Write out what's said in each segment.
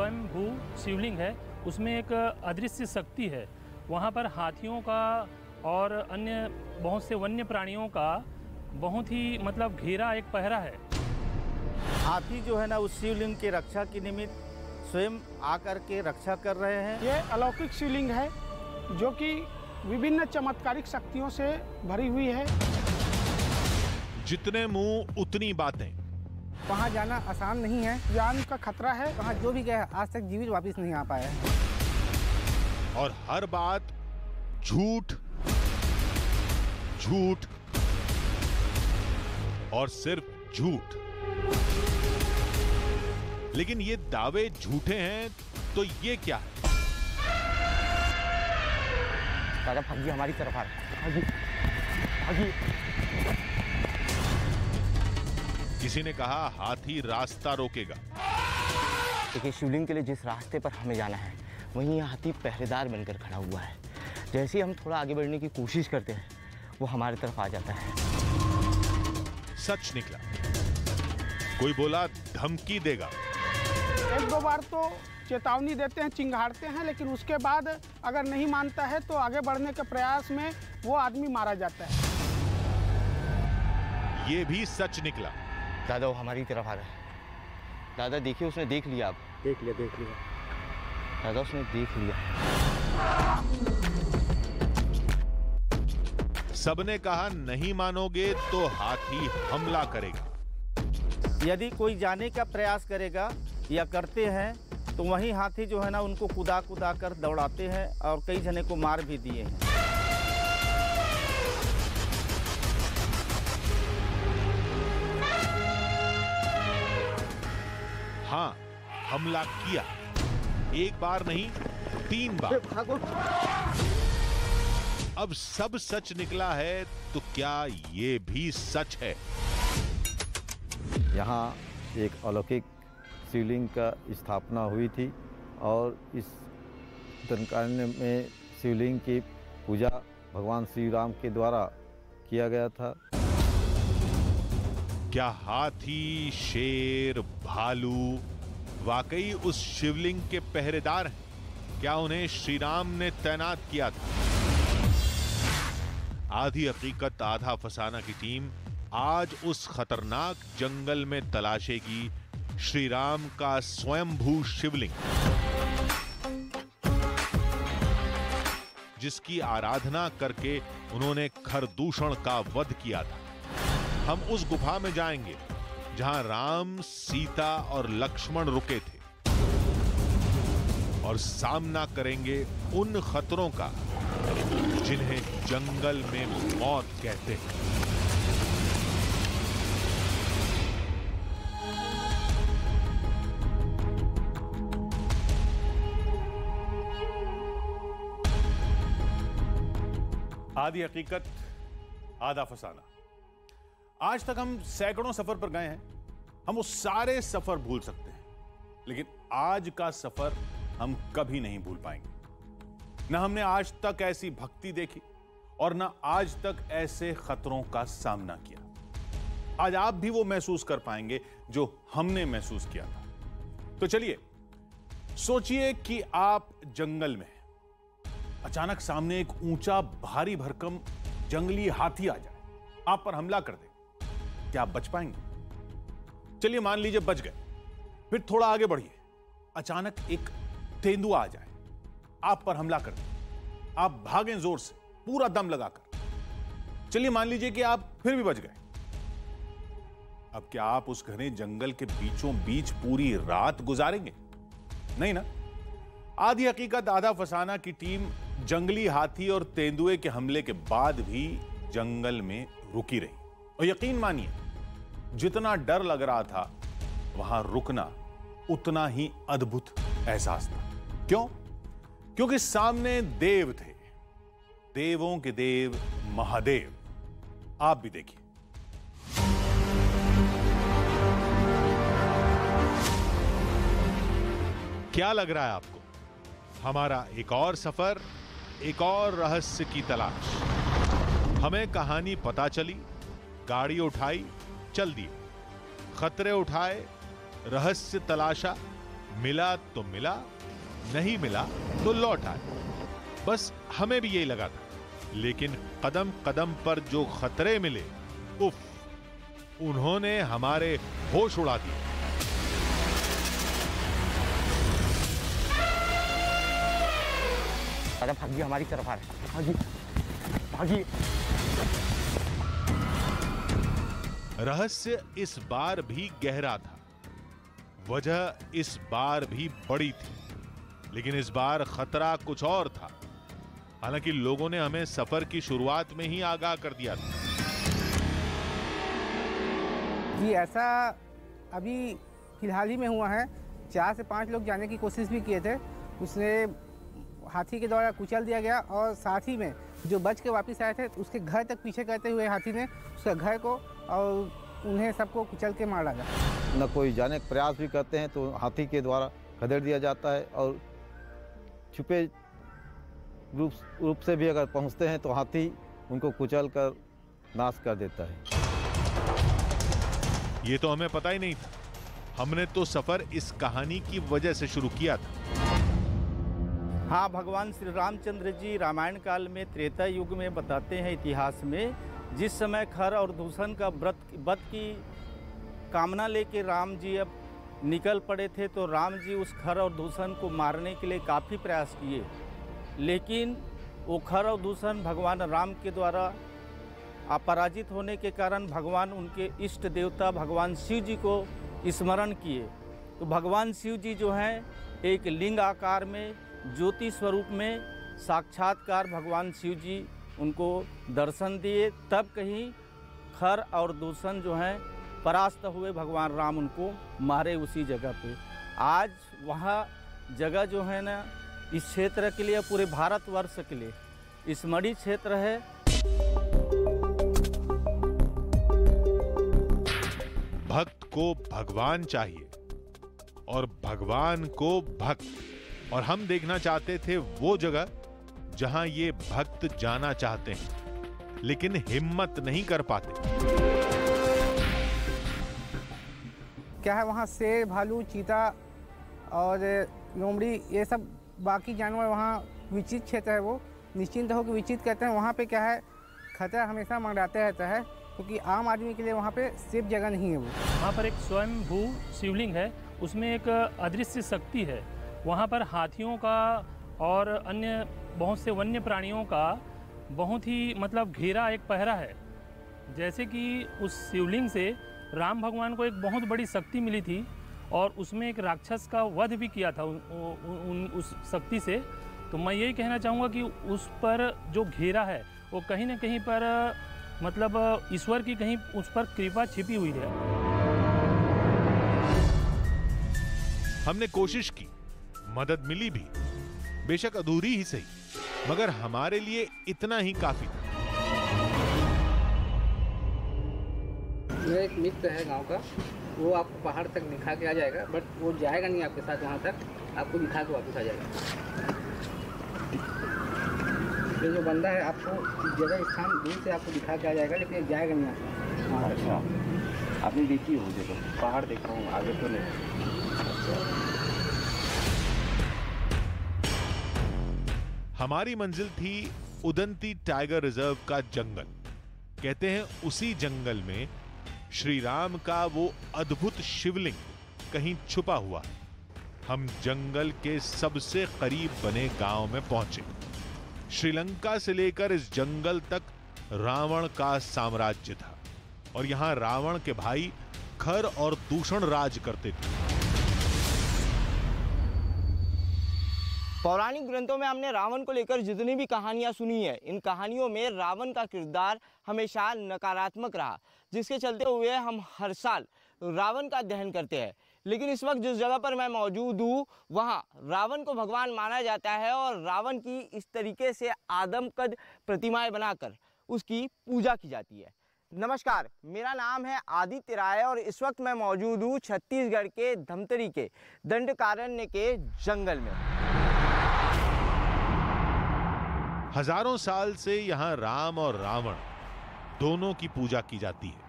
स्वयंभू शिवलिंग है, उसमें एक अदृश्य शक्ति है। वहाँ पर हाथियों का और अन्य बहुत से वन्य प्राणियों का बहुत ही मतलब घेरा एक पहरा है। हाथी जो है ना उस शिवलिंग की रक्षा के निमित्त स्वयं आकर के रक्षा कर रहे हैं। ये अलौकिक शिवलिंग है जो कि विभिन्न चमत्कारिक शक्तियों से भरी हुई है। जितने मुंह उतनी बातें। वहाँ जाना आसान नहीं है, जान का खतरा है। वहाँ जो भी गया आज तक जीवित वापस नहीं आ पाया है। और हर बात झूठ, झूठ और सिर्फ झूठ। लेकिन ये दावे झूठे हैं तो ये क्या है? दादा भागी हमारी तरफ आ रहा है, भागी। किसी ने कहा हाथी रास्ता रोकेगा। देखिए शिवलिंग के लिए जिस रास्ते पर हमें जाना है वहीं हाथी पहरेदार बनकर खड़ा हुआ है। जैसे ही हम थोड़ा आगे बढ़ने की कोशिश करते हैं वो हमारी तरफ आ जाता है। सच निकला। कोई बोला धमकी देगा। एक दो बार तो चेतावनी देते हैं, चिंगाड़ते हैं, लेकिन उसके बाद अगर नहीं मानता है तो आगे बढ़ने के प्रयास में वो आदमी मारा जाता है। ये भी सच निकला। दादा वो हमारी तरफ आ रहा है। दादा देखिए उसने देख लिया। आप देख लिया दादा उसने देख लिया। सबने कहा नहीं मानोगे तो हाथी हमला करेगा। यदि कोई जाने का प्रयास करेगा या करते हैं तो वहीं हाथी जो है ना उनको कुदा कुदा कर दौड़ाते हैं और कई जने को मार भी दिए हैं। हाँ, हमला किया। एक बार नहीं 3 बार। अब सब सच निकला है तो क्या ये भी सच है? यहाँ एक अलौकिक शिवलिंग का स्थापना हुई थी और इस दंडकारण्य में शिवलिंग की पूजा भगवान श्री राम के द्वारा किया गया था। क्या हाथी, शेर, भालू वाकई उस शिवलिंग के पहरेदार हैं? क्या उन्हें श्री राम ने तैनात किया था? आधी हकीकत आधा फसाना की टीम आज उस खतरनाक जंगल में तलाशेगी श्री राम का स्वयंभू शिवलिंग, जिसकी आराधना करके उन्होंने खरदूषण का वध किया था। हम उस गुफा में जाएंगे जहां राम, सीता और लक्ष्मण रुके थे और सामना करेंगे उन खतरों का जिन्हें जंगल में मौत कहते हैं। आधी हकीकत आधा फसाना। आज तक हम सैकड़ों सफर पर गए हैं। हम वो सारे सफर भूल सकते हैं, लेकिन आज का सफर हम कभी नहीं भूल पाएंगे। न हमने आज तक ऐसी भक्ति देखी और न आज तक ऐसे खतरों का सामना किया। आज आप भी वो महसूस कर पाएंगे जो हमने महसूस किया था। तो चलिए सोचिए कि आप जंगल में हैं। अचानक सामने एक ऊंचा भारी भरकम जंगली हाथी आ जाए, आप पर हमला कर दे। क्या आप बच पाएंगे? चलिए मान लीजिए बच गए। फिर थोड़ा आगे बढ़िए। अचानक एक तेंदुआ आ जाए, आप पर हमला कर दे। आप भागें जोर से, पूरा दम लगाकर। चलिए मान लीजिए कि आप फिर भी बच गए। अब क्या आप उस घने जंगल के बीचों बीच पूरी रात गुजारेंगे? नहीं ना। आधी हकीकत आधा फसाना की टीम जंगली हाथी और तेंदुए के हमले के बाद भी जंगल में रुकी रही। और यकीन मानिए, जितना डर लग रहा था वहां रुकना उतना ही अद्भुत एहसास था। क्यों? क्योंकि सामने देव थे, देवों के देव महादेव। आप भी देखिए। क्या लग रहा है आपको? हमारा एक और सफर, एक और रहस्य की तलाश। हमें कहानी पता चली, गाड़ी उठाई, चल दिए, खतरे उठाए, रहस्य तलाशा, मिला तो मिला, नहीं मिला तो लौट आए। बस हमें भी यही लगा था, लेकिन कदम कदम पर जो खतरे मिले, उफ, उन्होंने हमारे होश उड़ा दिए। दादा भागिए, हमारी तरफ आ रहे हैं, भागिए भागिए। रहस्य इस बार भी गहरा था, वजह इस बार भी बड़ी थी, लेकिन इस बार खतरा कुछ और था। हालांकि लोगों ने हमें सफर की शुरुआत में ही आगाह कर दिया था। जी ऐसा अभी फिलहाल ही में हुआ है। 4 से 5 लोग जाने की कोशिश भी किए थे, उसने हाथी के द्वारा कुचल दिया गया, और साथ ही में जो बच के वापस आए थे उसके घर तक पीछे करते हुए हाथी ने उसके घर को और उन्हें सबको कुचल के मार डाला। न कोई जाने का प्रयास भी करते हैं तो हाथी के द्वारा खदेड़ दिया जाता है, और छुपे रूप से भी अगर पहुंचते हैं तो हाथी उनको कुचल कर नाश कर देता है। ये तो हमें पता ही नहीं था। हमने तो सफर इस कहानी की वजह से शुरू किया था। हाँ, भगवान श्री रामचंद्र जी रामायण काल में त्रेता युग में बताते हैं इतिहास में, जिस समय खर और दूषण का वध की कामना लेके राम जी अब निकल पड़े थे, तो राम जी उस खर और दूषण को मारने के लिए काफ़ी प्रयास किए, लेकिन वो खर और दूषण भगवान राम के द्वारा अपराजित होने के कारण भगवान उनके इष्ट देवता भगवान शिव जी को स्मरण किए। तो भगवान शिव जी जो हैं एक लिंग आकार में ज्योति स्वरूप में साक्षात्कार भगवान शिव जी उनको दर्शन दिए, तब कहीं खर और दूषण जो हैं परास्त हुए, भगवान राम उनको मारे उसी जगह पे। आज वहाँ जगह जो है ना, इस क्षेत्र के लिए, पूरे भारतवर्ष के लिए स्मरणीय क्षेत्र है। भक्त को भगवान चाहिए और भगवान को भक्त, और हम देखना चाहते थे वो जगह जहां ये भक्त जाना चाहते हैं लेकिन हिम्मत नहीं कर पाते। क्या है वहाँ शेर, भालू, चीता और लोमड़ी, ये सब बाकी जानवर वहाँ विचित क्षेत्र है, वो निश्चिंत होकर विचित कहते हैं। वहाँ पे क्या है, खतरा हमेशा मंडराते रहता है, क्योंकि आम आदमी के लिए वहाँ पे सेफ जगह नहीं है। वो वहाँ पर एक स्वयंभू शिवलिंग है, उसमें एक अदृश्य शक्ति है। वहाँ पर हाथियों का और अन्य बहुत से वन्य प्राणियों का बहुत ही मतलब घेरा एक पहरा है। जैसे कि उस शिवलिंग से राम भगवान को एक बहुत बड़ी शक्ति मिली थी, और उसमें एक राक्षस का वध भी किया था उस शक्ति से। तो मैं यही कहना चाहूँगा कि उस पर जो घेरा है वो कहीं ना कहीं पर मतलब ईश्वर की कहीं उस पर कृपा छिपी हुई है। हमने कोशिश की, मदद मिली भी, बेशक अधूरी ही सही, मगर हमारे लिए इतना ही काफी था। मेरा एक मित्र है गांव का, वो आपको पहाड़ तक दिखा के आ जाएगा, बट वो जाएगा नहीं आपके साथ वहाँ तक, आपको दिखा के वापस आ जाएगा। ये जो बंदा है आपको जगह स्थान दूर से आपको दिखा के आ जाएगा, लेकिन जाएगा नहीं आपको। हाँ, अच्छा, आपने देखी हो जगह? पहाड़ देखा हूँ, आगे तो नहीं। हमारी मंजिल थी उदंती टाइगर रिजर्व का जंगल। कहते हैं उसी जंगल में श्री राम का वो अद्भुत शिवलिंग कहीं छुपा हुआ। हम जंगल के सबसे करीब बने गांव में पहुंचे। श्रीलंका से लेकर इस जंगल तक रावण का साम्राज्य था, और यहां रावण के भाई खर और दूषण राज करते थे। पौराणिक ग्रंथों में हमने रावण को लेकर जितनी भी कहानियां सुनी है, इन कहानियों में रावण का किरदार हमेशा नकारात्मक रहा, जिसके चलते हुए हम हर साल रावण का दहन करते हैं। लेकिन इस वक्त जिस जगह पर मैं मौजूद हूँ, वहाँ रावण को भगवान माना जाता है, और रावण की इस तरीके से आदमकद प्रतिमाएं बनाकर उसकी पूजा की जाती है। नमस्कार, मेरा नाम है आदित्य राय, और इस वक्त मैं मौजूद हूँ छत्तीसगढ़ के धमतरी के दंडकारण्य के जंगल में। हजारों साल से यहां राम और रावण दोनों की पूजा की जाती है।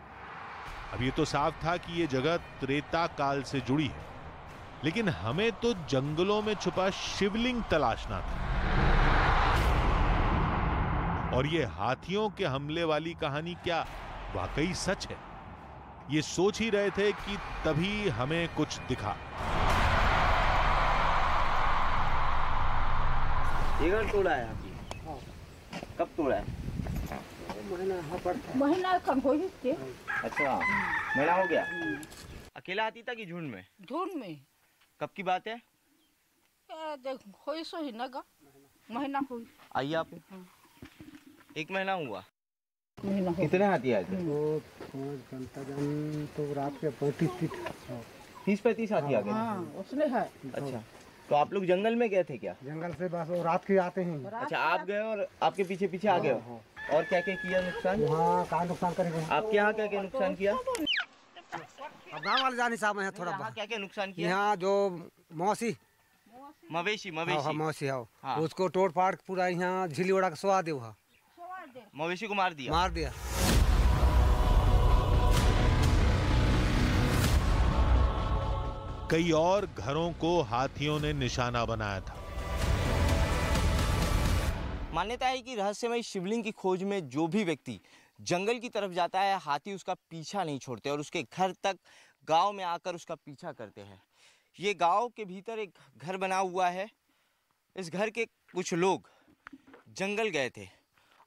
अब ये तो साफ था कि ये जगह त्रेता काल से जुड़ी है, लेकिन हमें तो जंगलों में छुपा शिवलिंग तलाशना था। और ये हाथियों के हमले वाली कहानी क्या वाकई सच है? ये सोच ही रहे थे कि तभी हमें कुछ दिखा। ये घर तोड़ा है हाथी? कब तोड़ा है? महीना कम हो गया। अच्छा, महीना हो गया। अकेला हाथी था कि झुंड में? झुंड में। कब की बात है? देख होई सो ही ना, महीना हुई। आइए आप। 1 महीना हुआ। महीना कितने हाथी आए थे? तो रात के 30-35 हाथी आ गए। हाँ, उसने है। अच्छा, तो आप लोग जंगल में गए थे क्या? जंगल से बस वो रात के आते हैं। अच्छा, आप गए और आपके पीछे पीछे आ गए हो। और क्या क्या किया नुकसान? वहाँ कहाँ नुकसान करेंगे? आपके यहाँ क्या क्या नुकसान किया? अब गाँव वाले जाने साहब है थोड़ा। क्या क्या नुकसान किया? यहाँ जो मवेशी मवेशी है, उसको तोड़ फाड़ पूरा यहाँ झिली उड़ा के सोआ दे। मवेशी को मार दिया। कई और घरों को हाथियों ने निशाना बनाया था। मान्यता है कि रहस्यमय शिवलिंग की खोज में जो भी व्यक्ति जंगल की तरफ जाता है, हाथी उसका पीछा नहीं छोड़ते और उसके घर तक, गांव में आकर उसका पीछा करते हैं। ये गांव के भीतर एक घर बना हुआ है। इस घर के कुछ लोग जंगल गए थे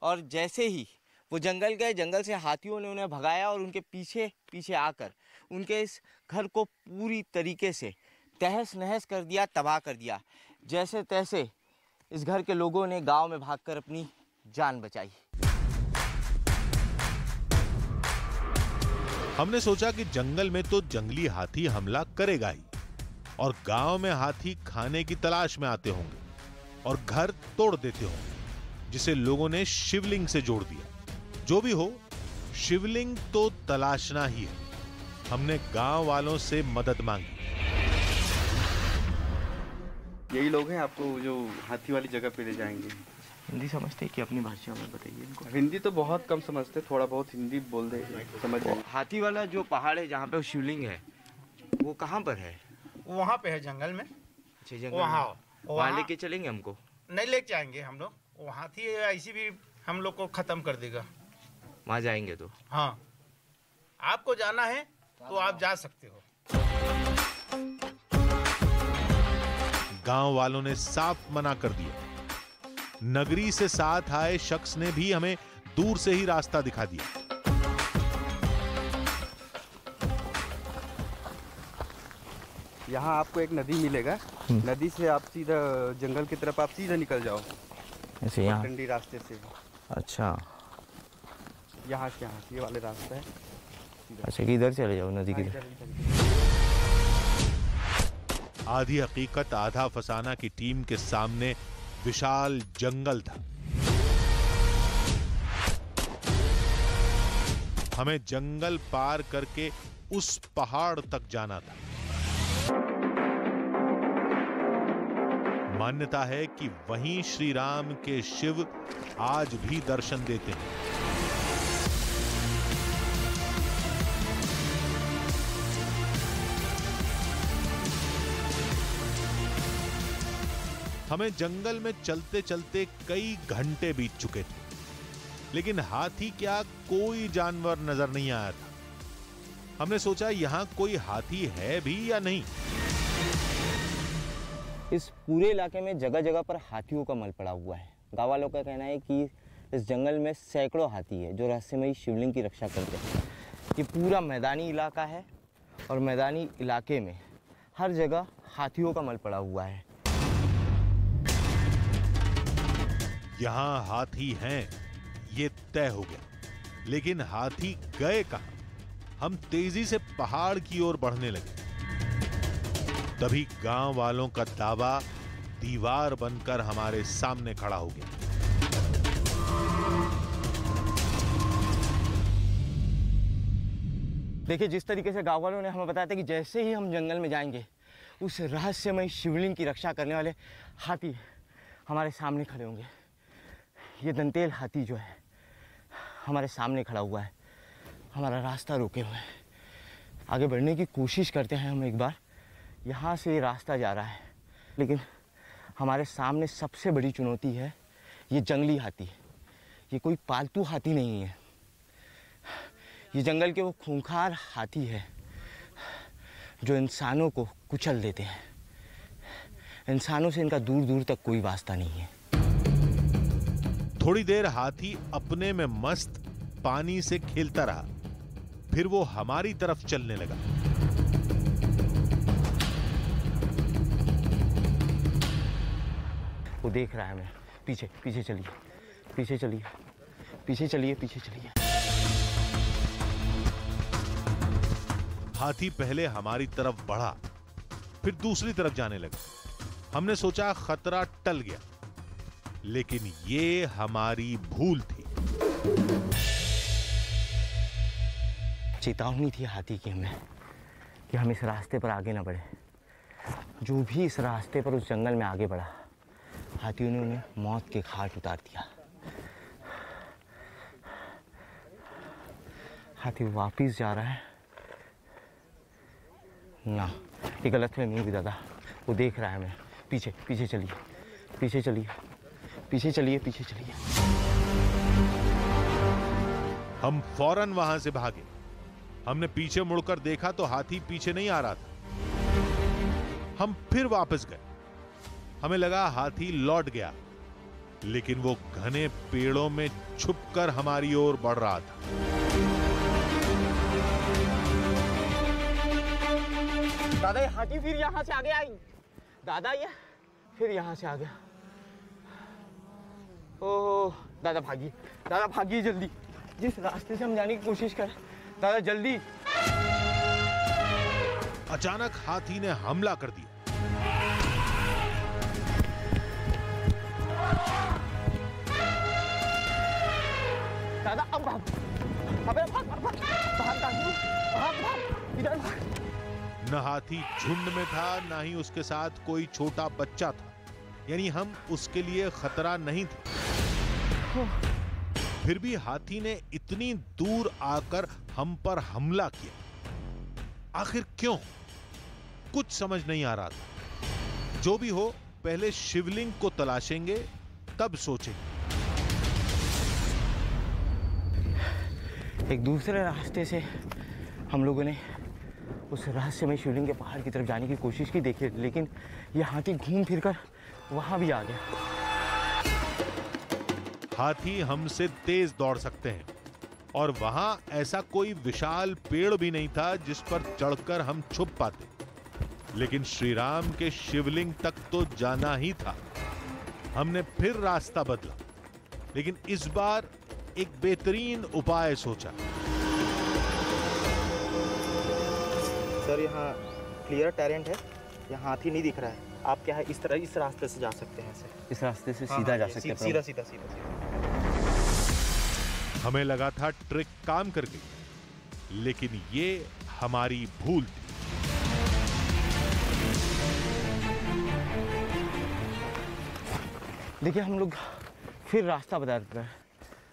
और जैसे ही वो जंगल गए, जंगल से हाथियों ने उन्हें भगाया और उनके पीछे पीछे आकर उनके इस घर को पूरी तरीके से तहस नहस कर दिया, तबाह कर दिया। जैसे तैसे इस घर के लोगों ने गांव में भागकर अपनी जान बचाई। हमने सोचा कि जंगल में तो जंगली हाथी हमला करेगा ही और गांव में हाथी खाने की तलाश में आते होंगे और घर तोड़ देते होंगे, जिसे लोगों ने शिवलिंग से जोड़ दिया। जो भी हो, शिवलिंग तो तलाशना ही है। हमने गांव वालों से मदद मांगी। यही लोग हैं आपको जो हाथी वाली जगह पे ले जाएंगे। हिंदी समझते हैं कि अपनी भाषा में बताइए इनको। हिंदी तो बहुत कम समझते, थोड़ा बहुत हिंदी बोल दे समझ जाएंगे। हाथी वाला जो पहाड़ है जहाँ पे शिवलिंग है, वो कहाँ पर है? वहाँ पे है जंगल में। अच्छा, जंगल वहाँ लेके चलेंगे हमको? नहीं ले जाएंगे हम लोग। वो हाथी ऐसी भी हम लोग को खत्म कर देगा। वहाँ जाएंगे तो? हाँ, आपको जाना है तो आप जा सकते हो। गांव वालों ने साफ मना कर दिया। नगरी से साथ आए शख्स ने भी हमें दूर से ही रास्ता दिखा दिया। यहाँ आपको एक नदी मिलेगा। नदी से आप सीधा जंगल की तरफ आप सीधा निकल जाओ, ऐसे यहाँ ठंडी रास्ते से। अच्छा, यहाँ से ये वाले रास्ता है। अच्छा, किधर चले जाओ? नदी किधर? आधी हकीकत आधा फसाना की टीम के सामने विशाल जंगल था। हमें जंगल पार करके उस पहाड़ तक जाना था। मान्यता है कि वहीं श्री राम के शिव आज भी दर्शन देते हैं। हमें जंगल में चलते चलते कई घंटे बीत चुके थे, लेकिन हाथी क्या कोई जानवर नजर नहीं आया था। हमने सोचा यहां कोई हाथी है भी या नहीं। इस पूरे इलाके में जगह जगह पर हाथियों का मल पड़ा हुआ है। गाँव वालों का कहना है कि इस जंगल में सैकड़ों हाथी है जो रहस्यमयी शिवलिंग की रक्षा करते हैं। ये पूरा मैदानी इलाका है और मैदानी इलाके में हर जगह हाथियों का मल पड़ा हुआ है। यहां हाथी हैं, ये तय हो गया, लेकिन हाथी गए कहां? हम तेजी से पहाड़ की ओर बढ़ने लगे। तभी गांव वालों का दावा दीवार बनकर हमारे सामने खड़ा हो गया। देखिए, जिस तरीके से गाँव वालों ने हमें बताया था कि जैसे ही हम जंगल में जाएंगे, उस रहस्यमय शिवलिंग की रक्षा करने वाले हाथी हमारे सामने खड़े होंगे। ये दंतेल हाथी जो है हमारे सामने खड़ा हुआ है, हमारा रास्ता रोके हुए है। आगे बढ़ने की कोशिश करते हैं हम एक बार यहाँ से रास्ता जा रहा है, लेकिन हमारे सामने सबसे बड़ी चुनौती है ये जंगली हाथी। ये कोई पालतू हाथी नहीं है, ये जंगल के वो खूंखार हाथी है जो इंसानों को कुचल देते हैं। इंसानों से इनका दूर दूर तक कोई वास्ता नहीं है। थोड़ी देर हाथी अपने में मस्त पानी से खेलता रहा, फिर वो हमारी तरफ चलने लगा। वो देख रहा है हमें। पीछे पीछे चलिए, पीछे चलिए, पीछे चलिए, पीछे चलिए। हाथी पहले हमारी तरफ बढ़ा, फिर दूसरी तरफ जाने लगा। हमने सोचा खतरा टल गया, लेकिन ये हमारी भूल थी। चेतावनी थी हाथी की हमें कि हम इस रास्ते पर आगे ना बढ़े। जो भी इस रास्ते पर उस जंगल में आगे बढ़ा, हाथियों ने उन्हें मौत के घाट उतार दिया। हाथी वापिस जा रहा है ना, ये गलतफहमी होगी दादा। वो देख रहा है हमें। पीछे पीछे चलिए, पीछे चलिए, पीछे चलिए, पीछे चलिए। हम फौरन वहां से भागे। हमने पीछे मुड़कर देखा तो हाथी पीछे नहीं आ रहा था। हम फिर वापस गए। हमें लगा हाथी लौट गया, लेकिन वो घने पेड़ों में छुपकर हमारी ओर बढ़ रहा था। दादा ये हाथी फिर यहाँ से आगे आई। दादा ये फिर यहाँ से आ गया। ओह दादा भागिए, दादा भागिए जल्दी। जिस रास्ते से हम जाने की कोशिश कर, दादा जल्दी। अचानक हाथी ने हमला कर दिया। दादा अब भाग, अबे भाग, भाग, भाग, भाग, भाग, भाग, इधर भाग। न हाथी झुंड में था, ना ही उसके साथ कोई छोटा बच्चा था, यानी हम उसके लिए खतरा नहीं थे। फिर भी हाथी ने इतनी दूर आकर हम पर हमला किया। आखिर क्यों? कुछ समझ नहीं आ रहा था। जो भी हो, पहले शिवलिंग को तलाशेंगे, तब सोचेंगे। एक दूसरे रास्ते से हम लोगों ने उस रहस्यमय शिवलिंग के पहाड़ की तरफ जाने की कोशिश की, देखिए, लेकिन ये हाथी घूम फिरकर वहां भी आ गया। हाथी हमसे तेज दौड़ सकते हैं, और वहां ऐसा कोई विशाल पेड़ भी नहीं था जिस पर चढ़कर हम छुप पाते। लेकिन श्री राम के शिवलिंग तक तो जाना ही था। हमने फिर रास्ता बदला, लेकिन इस बार एक बेहतरीन उपाय सोचा। सर यहाँ क्लियर टेरेंट है, यहाँ हाथी नहीं दिख रहा है। आप क्या है इस तरह इस रास्ते से जा सकते हैं सर। इस रास्ते से सीधा जा सकते हैं। सीधा सीधा सीधा सीधा। हमें लगा था ट्रिक काम कर गई, लेकिन ये हमारी भूल थी। देखिए हम लोग फिर रास्ता बदल कर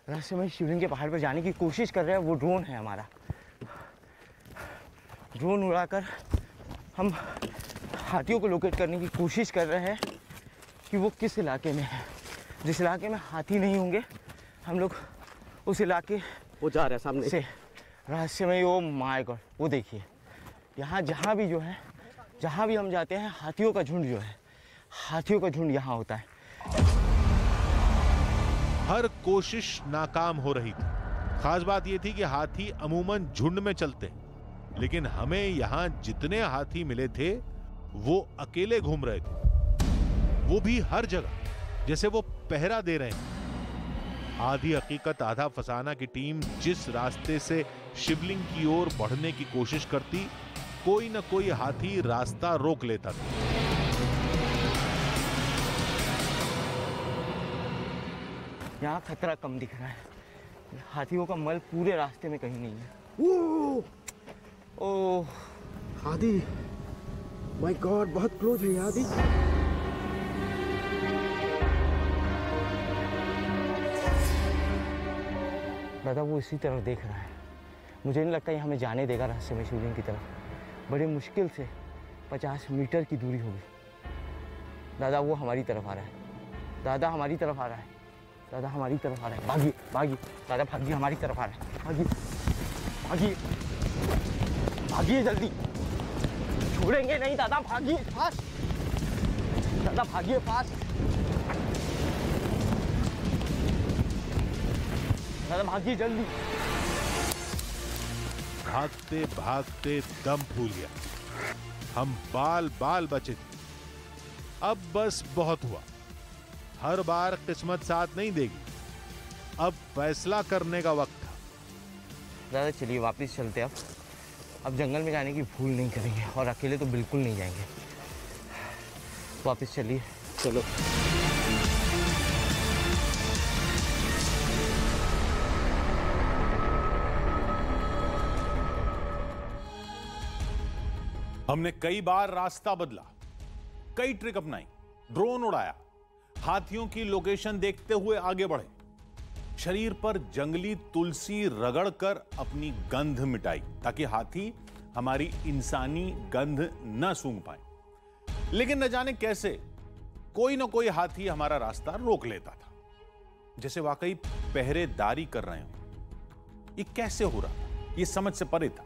रहस्यमय शिवलिंग के पहाड़ पर जाने की कोशिश कर रहे हैं। वो ड्रोन है हमारा। ड्रोन उड़ाकर हम हाथियों को लोकेट करने की कोशिश कर रहे हैं कि वो किस इलाके में है। जिस इलाके में हाथी नहीं होंगे, हम लोग उस इलाके वो जा रहा है सामने से रहस्यमय। ओ माय गॉड, वो देखिए यहाँ जहाँ भी जो है, जहाँ भी हम जाते हैं, हाथियों का झुंड जो है, हाथियों का झुंड यहाँ होता है। हर कोशिश नाकाम हो रही थी। खास बात यह थी कि हाथी अमूमन झुंड में चलते हैं, लेकिन हमें यहां जितने हाथी मिले थे वो अकेले घूम रहे थे, वो भी हर जगह, जैसे वो पहरा दे रहे हैं। आधी हकीकत आधा फसाना की टीम जिस रास्ते से शिवलिंग की ओर बढ़ने की कोशिश करती, कोई न कोई हाथी रास्ता रोक लेता था। यहाँ खतरा कम दिख रहा है। हाथियों का मल पूरे रास्ते में कहीं नहीं है। ओह हाथी, माय गॉड, बहुत क्लोज है हाथी। दादा वो इसी तरफ देख रहा है। मुझे नहीं लगता ये हमें जाने देगा रहस्यमय शिवलिंग की तरफ। बड़े मुश्किल से 50 मीटर की दूरी होगी। दादा वो हमारी तरफ आ रहा है, दादा हमारी तरफ आ रहा है, दादा हमारी तरफ आ रहा है। भागिए भागिए दादा, भागिए, हमारी तरफ आ रहा है। भागिए भागिए भागिए, जल्दी, छोड़ेंगे नहीं दादा, भागिए फास्ट, दादा भागिए फास्ट, दादा भागिए जल्दी। भागते भागते दम फूल गया, हम बाल बाल बचे थे। अब बस बहुत हुआ, हर बार किस्मत साथ नहीं देगी, अब फैसला करने का वक्त था। दादा चलिए वापस चलते हैं, अब जंगल में जाने की भूल नहीं करेंगे और अकेले तो बिल्कुल नहीं जाएंगे। वापस चलिए, चलो। हमने कई बार रास्ता बदला, कई ट्रिक अपनाई, ड्रोन उड़ाया, हाथियों की लोकेशन देखते हुए आगे बढ़े, शरीर पर जंगली तुलसी रगड़कर अपनी गंध मिटाई ताकि हाथी हमारी इंसानी गंध न सूंघ पाए। लेकिन न जाने कैसे कोई ना कोई हाथी हमारा रास्ता रोक लेता था, जैसे वाकई पहरेदारी कर रहे हो। ये कैसे हो रहा था, ये समझ से परे था।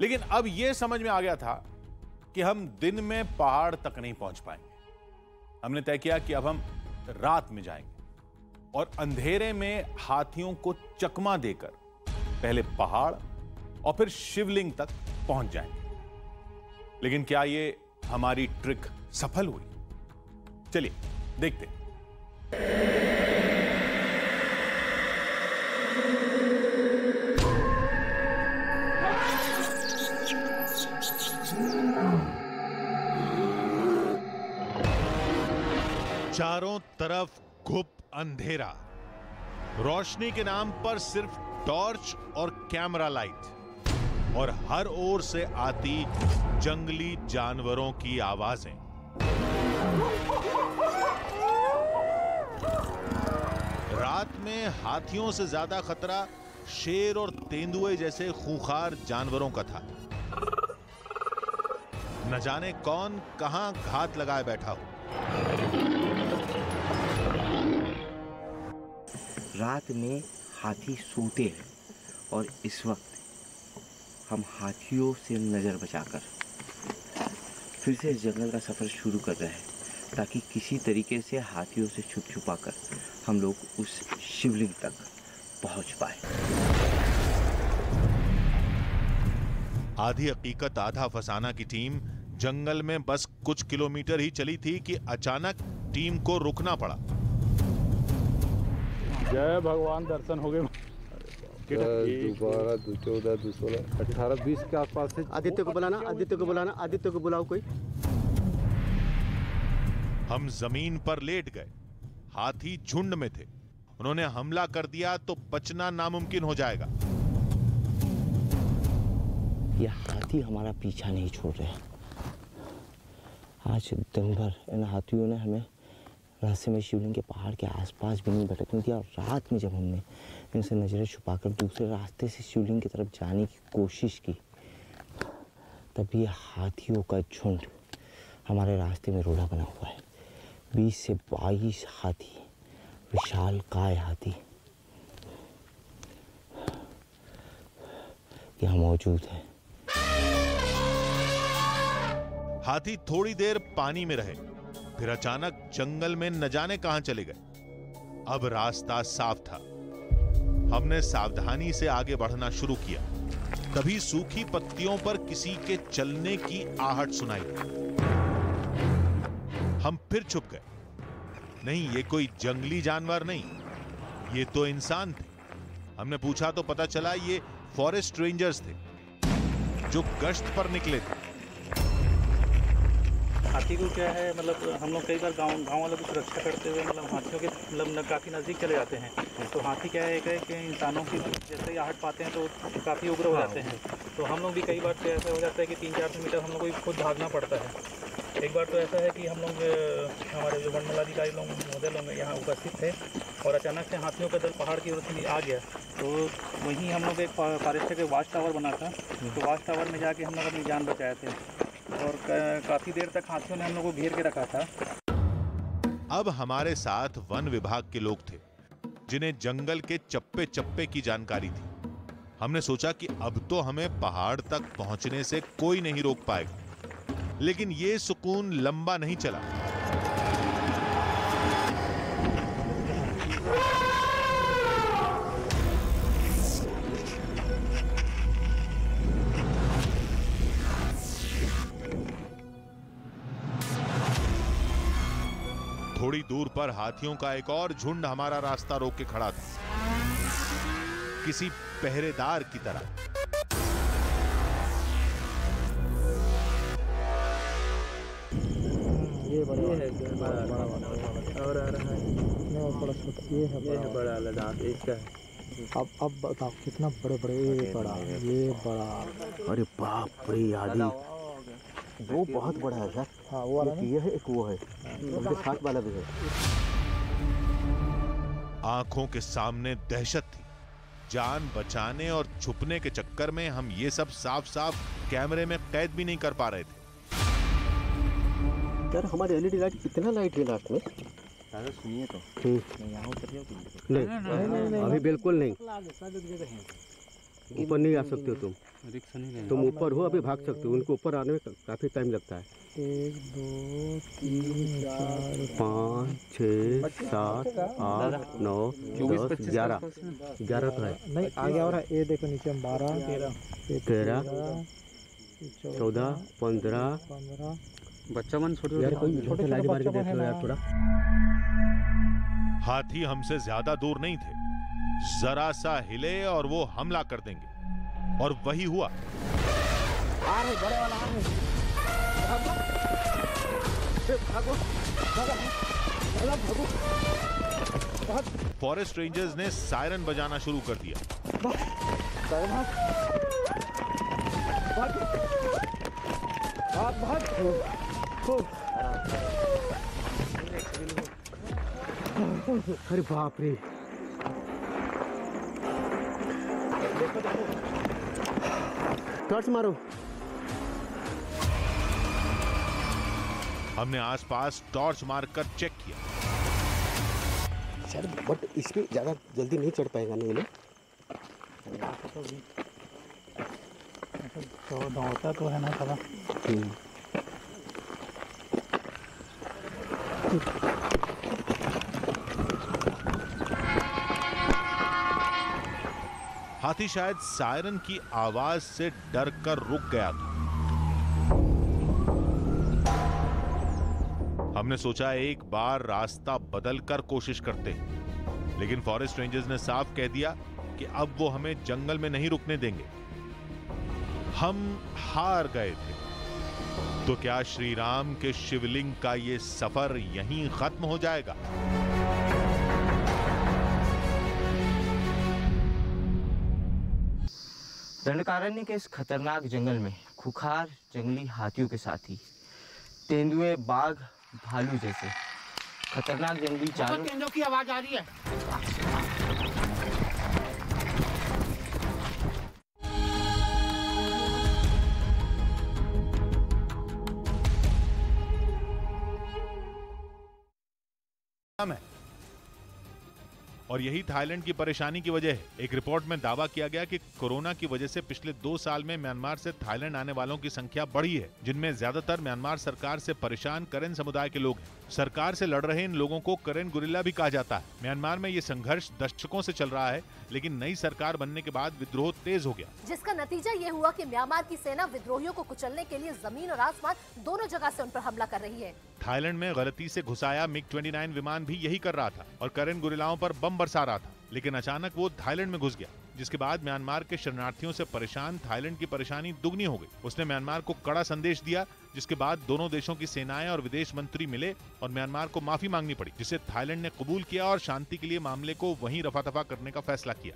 लेकिन अब यह समझ में आ गया था कि हम दिन में पहाड़ तक नहीं पहुंच पाएंगे। हमने तय किया कि अब हम रात में जाएंगे और अंधेरे में हाथियों को चकमा देकर पहले पहाड़ और फिर शिवलिंग तक पहुंच जाएंगे। लेकिन क्या ये हमारी ट्रिक सफल हुई? चलिए देखते हैं। चारों तरफ घुप अंधेरा, रोशनी के नाम पर सिर्फ टॉर्च और कैमरा लाइट, और हर ओर से आती जंगली जानवरों की आवाजें। रात में हाथियों से ज्यादा खतरा शेर और तेंदुए जैसे खूंखार जानवरों का था। न जाने कौन कहां घात लगाए बैठा हो। रात में हाथी सोते हैं और इस वक्त हम हाथियों से नज़र बचाकर फिर से जंगल का सफ़र शुरू कर रहे हैं, ताकि किसी तरीके से हाथियों से छुप छुपा कर हम लोग उस शिवलिंग तक पहुंच पाए। आधी हकीकत आधा फसाना की टीम जंगल में बस कुछ किलोमीटर ही चली थी कि अचानक टीम को रुकना पड़ा। जय भगवान, दर्शन हो गए। 12, 14, 16, 18, 20 के आसपास से। आदित्य को बुलाना, आदित्य को बुलाना, आदित्य को बुलाओ कोई। हम जमीन पर लेट गए, हाथी झुंड में थे। उन्होंने हमला कर दिया तो बचना नामुमकिन हो जाएगा। ये हाथी हमारा पीछा नहीं छोड़ रहे। आज दिन भर इन हाथियों ने हमें रास्ते में शिवलिंग के पहाड़ के आसपास भी नहीं भटकने दिया, और रात में जब हमने इनसे नज़रें छुपाकर दूसरे रास्ते से शिवलिंग की तरफ जाने की कोशिश की, तब ये हाथियों का झुंड हमारे रास्ते में रोड़ा बना हुआ है। 20 से 22 हाथी, विशालकाय हाथी यहाँ मौजूद है। हाथी थोड़ी देर पानी में रहे, फिर अचानक जंगल में न जाने कहां चले गए। अब रास्ता साफ था। हमने सावधानी से आगे बढ़ना शुरू किया, तभी सूखी पत्तियों पर किसी के चलने की आहट सुनाई दी। हम फिर छुप गए। नहीं, ये कोई जंगली जानवर नहीं, ये तो इंसान थे। हमने पूछा तो पता चला ये फॉरेस्ट रेंजर्स थे जो गश्त पर निकले थे। हाथी को क्या है, मतलब हम लोग कई बार गांव वालों की सुरक्षा करते हुए मतलब हाथियों के मतलब काफ़ी नज़दीक चले जाते हैं। तो हाथी क्या है कि इंसानों की जैसे ही आहट पाते हैं तो काफ़ी उग्र हो जाते हैं। तो हम लोग भी कई बार ऐसा हो जाता है कि 300-400 मीटर हम लोग को खुद भागना पड़ता है। एक बार तो ऐसा है कि हम लोग हमारे जो वनमंडलाधिकारी लोग महोदय लोग यहाँ उपस्थित थे और अचानक से हाथियों का दल पहाड़ की ओर से आ गया। तो वहीं हम लोग एक फॉरेस्ट के वाच टावर बना था, तो वाच टावर में जाके हम लोग अपनी जान बचाए थे। और काफ़ी देर तक हाथियों ने हम लोग को घेर के रखा था। अब हमारे साथ वन विभाग के लोग थे जिन्हें जंगल के चप्पे चप्पे की जानकारी थी। हमने सोचा कि अब तो हमें पहाड़ तक पहुंचने से कोई नहीं रोक पाएगा, लेकिन ये सुकून लंबा नहीं चला। थोड़ी दूर पर हाथियों का एक और झुंड हमारा रास्ता रोक के खड़ा था, किसी पहरेदार की तरह। ये बड़ा है, और आ रहा है ये है बड़ा लद्दाख इसका है। अब बताओ कितना बड़े बड़े, ये बड़ा। अरे बाप रे आदि, वो बहुत बड़ा है सर। हाँ वो वाला एक ये है, एक वो है, उनके साथ वाला भी है। आंखों के सामने दहशत थी। जान बचाने और छुपने के चक्कर में हम ये सब साफ साफ कैमरे में कैद भी नहीं कर पा रहे थे। यार हमारे एलईडी लाइट कितना लाइट है लास्ट में? दादा सुनिए तो, यहाँ उतर जाओ। नहीं अभी बिल्कुल नहीं, ऊपर नहीं आ सकते हो तुम ऊपर हो, अभी भाग सकते हो। उनको ऊपर आने में काफी टाइम लगता है। 1 2 3 4 5 6 7 8 9 10 11 तो है। नहीं आगे और है, ये देखो नीचे 12 13 14 15 बच्चा मन छोटे यार, कोई छोटे लाइट मार के देख लो यार थोड़ा। हाथी हमसे ज्यादा दूर नहीं थे, जरा सा हिले और वो हमला कर देंगे, और वही हुआ। आ रहे बड़े वाला, आ रहे, भागो भागो भागो। फॉरेस्ट रेंजर्स ने सायरन बजाना शुरू कर दिया। अरे बाप रे, टॉर्च मारो। हमने आसपास टॉर्च मारकर चेक किया। सर बट इसमें ज्यादा जल्दी नहीं चढ़ पाएगा नहीं लोग। तो दौड़ता तो है ना थोड़ा। हाथी शायद सायरन की आवाज से डर कर रुक गया था। हमने सोचा एक बार रास्ता बदलकर कोशिश करते हैं, लेकिन फॉरेस्ट रेंजर्स ने साफ कह दिया कि अब वो हमें जंगल में नहीं रुकने देंगे। हम हार गए थे। तो क्या श्री राम के शिवलिंग का ये सफर यहीं खत्म हो जाएगा? दंडकारण्य के इस खतरनाक जंगल में खुखार जंगली हाथियों के साथ ही तेंदुए, बाघ, भालू जैसे खतरनाक जंगली जानवर। तेंदुओं की आवाज आ रही है। और यही थाईलैंड की परेशानी की वजह है। एक रिपोर्ट में दावा किया गया कि कोरोना की वजह से पिछले 2 साल में म्यांमार से थाईलैंड आने वालों की संख्या बढ़ी है, जिनमें ज्यादातर म्यांमार सरकार से परेशान करेन समुदाय के लोग हैं। सरकार से लड़ रहे इन लोगों को करेन गुरिल्ला भी कहा जाता है। म्यांमार में ये संघर्ष दशकों से चल रहा है, लेकिन नई सरकार बनने के बाद विद्रोह तेज हो गया, जिसका नतीजा ये हुआ कि म्यांमार की सेना विद्रोहियों को कुचलने के लिए जमीन और आसमान दोनों जगह से उन पर हमला कर रही है। थाईलैंड में गलती से घुसाया MiG-29 विमान भी यही कर रहा था और करेन गुरिल्लाओं पर बम बरसा रहा था, लेकिन अचानक वो थाईलैंड में घुस गया, जिसके बाद म्यांमार के शरणार्थियों से परेशान थाईलैंड की परेशानी दुगनी हो गई। उसने म्यांमार को कड़ा संदेश दिया, जिसके बाद दोनों देशों की सेनाएं और विदेश मंत्री मिले और म्यांमार को माफी मांगनी पड़ी, जिसे थाईलैंड ने कबूल किया और शांति के लिए मामले को वहीं रफा दफा करने का फैसला किया।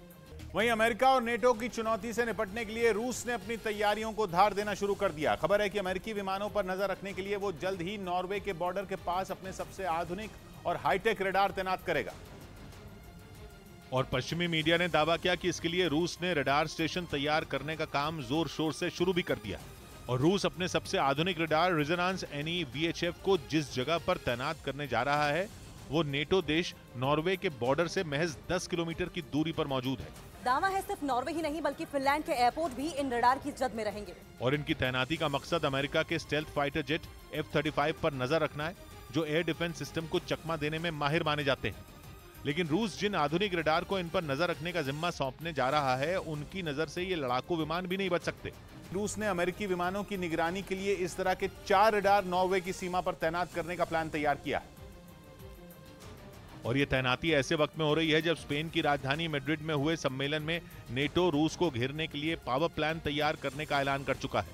वहीं अमेरिका और नेटो की चुनौती से निपटने के लिए रूस ने अपनी तैयारियों को धार देना शुरू कर दिया। खबर है कि अमेरिकी विमानों पर नजर रखने के लिए वो जल्द ही नॉर्वे के बॉर्डर के पास अपने सबसे आधुनिक और हाईटेक रडार तैनात करेगा। और पश्चिमी मीडिया ने दावा किया कि इसके लिए रूस ने रडार स्टेशन तैयार करने का काम जोर शोर से शुरू भी कर दिया। और रूस अपने सबसे आधुनिक रडार रेजोनेंस NE VHF को जिस जगह पर तैनात करने जा रहा है वो नेटो देश नॉर्वे के बॉर्डर से महज 10 किलोमीटर की दूरी पर मौजूद है। दावा है सिर्फ नॉर्वे ही नहीं बल्कि फिनलैंड के एयरपोर्ट भी इन रडार की जद में रहेंगे। और इनकी तैनाती का मकसद अमेरिका के स्टेल्थ फाइटर जेट F-35 पर नजर रखना है, जो एयर डिफेंस सिस्टम को चकमा देने में माहिर माने जाते हैं। लेकिन रूस जिन आधुनिक रडार को इन पर नजर रखने का जिम्मा सौंपने जा रहा है, उनकी नजर से ये लड़ाकू विमान भी नहीं बच सकते। रूस ने अमेरिकी विमानों की निगरानी के लिए इस तरह के 4 रडार नॉर्वे की सीमा पर तैनात करने का प्लान तैयार किया है। और ये तैनाती ऐसे वक्त में हो रही है जब स्पेन की राजधानी मैड्रिड में हुए सम्मेलन में नेटो रूस को घेरने के लिए पावर प्लान तैयार करने का ऐलान कर चुका है,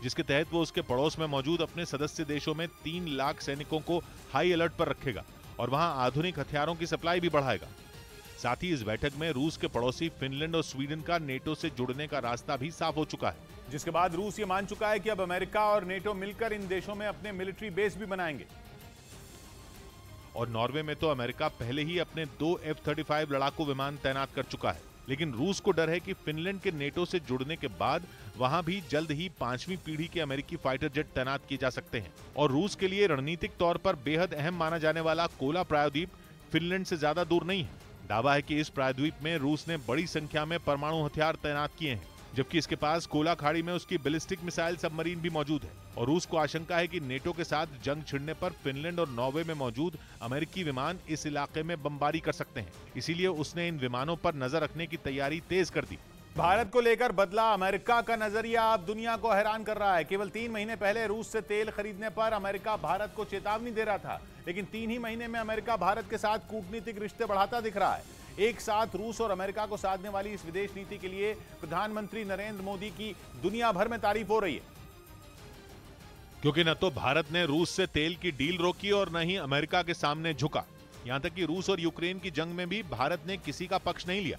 जिसके तहत वो उसके पड़ोस में मौजूद अपने सदस्य देशों में 3 लाख सैनिकों को हाई अलर्ट पर रखेगा और वहां आधुनिक हथियारों की सप्लाई भी बढ़ाएगा। साथ ही इस बैठक में रूस के पड़ोसी फिनलैंड और स्वीडन का नेटो से जुड़ने का रास्ता भी साफ हो चुका है, जिसके बाद रूस ये मान चुका है कि अब अमेरिका और नेटो मिलकर इन देशों में अपने मिलिट्री बेस भी बनाएंगे। और नॉर्वे में तो अमेरिका पहले ही अपने 2 F-35 लड़ाकू विमान तैनात कर चुका है, लेकिन रूस को डर है कि फिनलैंड के नेटो से जुड़ने के बाद वहां भी जल्द ही 5वीं पीढ़ी के अमेरिकी फाइटर जेट तैनात किए जा सकते हैं। और रूस के लिए रणनीतिक तौर पर बेहद अहम माना जाने वाला कोला प्रायद्वीप फिनलैंड से ज्यादा दूर नहीं है। दावा है कि इस प्रायद्वीप में रूस ने बड़ी संख्या में परमाणु हथियार तैनात किए हैं, जबकि इसके पास कोला खाड़ी में उसकी बैलिस्टिक मिसाइल सबमरीन भी मौजूद है। और रूस को आशंका है कि नेटो के साथ जंग छिड़ने पर फिनलैंड और नॉर्वे में मौजूद अमेरिकी विमान इस इलाके में बमबारी कर सकते हैं, इसीलिए उसने इन विमानों पर नजर रखने की तैयारी तेज कर दी। भारत को लेकर बदला अमेरिका का नजरिया अब दुनिया को हैरान कर रहा है। केवल 3 महीने पहले रूस से तेल खरीदने पर अमेरिका भारत को चेतावनी दे रहा था, लेकिन 3 ही महीने में अमेरिका भारत के साथ कूटनीतिक रिश्ते बढ़ाता दिख रहा है। एक साथ रूस और अमेरिका को साधने वाली इस विदेश नीति के लिए प्रधानमंत्री नरेंद्र मोदी की दुनिया भर में तारीफ हो रही है, क्योंकि न तो भारत ने रूस से तेल की डील रोकी और न ही अमेरिका के सामने झुका। यहां तक कि रूस और यूक्रेन की जंग में भी भारत ने किसी का पक्ष नहीं लिया।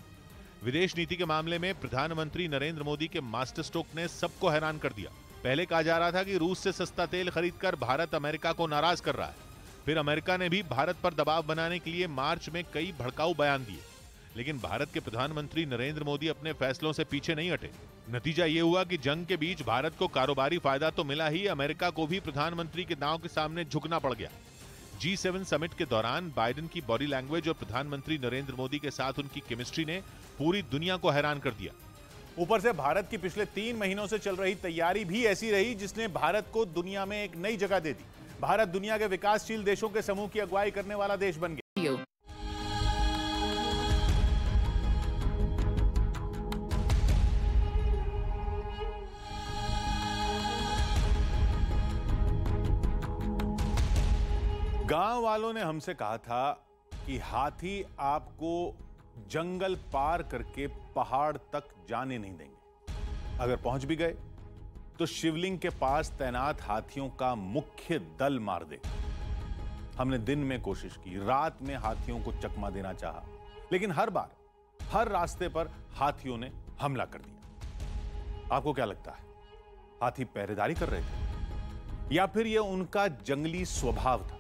विदेश नीति के मामले में प्रधानमंत्री नरेंद्र मोदी के मास्टर स्ट्रोक ने सबको हैरान कर दिया। पहले कहा जा रहा था कि रूस से सस्ता तेल खरीदकर भारत अमेरिका को नाराज कर रहा है। फिर अमेरिका ने भी भारत पर दबाव बनाने के लिए मार्च में कई भड़काऊ बयान दिए, लेकिन भारत के प्रधानमंत्री नरेंद्र मोदी अपने फैसलों से पीछे नहीं हटे। नतीजा ये हुआ कि जंग के बीच भारत को कारोबारी फायदा तो मिला ही, अमेरिका को भी प्रधानमंत्री के दांव के सामने झुकना पड़ गया। G7 समिट के दौरान बाइडेन की बॉडी लैंग्वेज और प्रधानमंत्री नरेंद्र मोदी के साथ उनकी केमिस्ट्री ने पूरी दुनिया को हैरान कर दिया। ऊपर से भारत की पिछले 3 महीनों से चल रही तैयारी भी ऐसी रही जिसने भारत को दुनिया में एक नई जगह दे दी। भारत दुनिया के विकासशील देशों के समूह की अगुवाई करने वाला देश बन गया। गांव वालों ने हमसे कहा था कि हाथी आपको जंगल पार करके पहाड़ तक जाने नहीं देंगे। अगर पहुंच भी गए तो शिवलिंग के पास तैनात हाथियों का मुख्य दल मार देगा। हमने दिन में कोशिश की, रात में हाथियों को चकमा देना चाहा, लेकिन हर बार हर रास्ते पर हाथियों ने हमला कर दिया। आपको क्या लगता है, हाथी पहरेदारी कर रहे थे या फिर यह उनका जंगली स्वभाव था?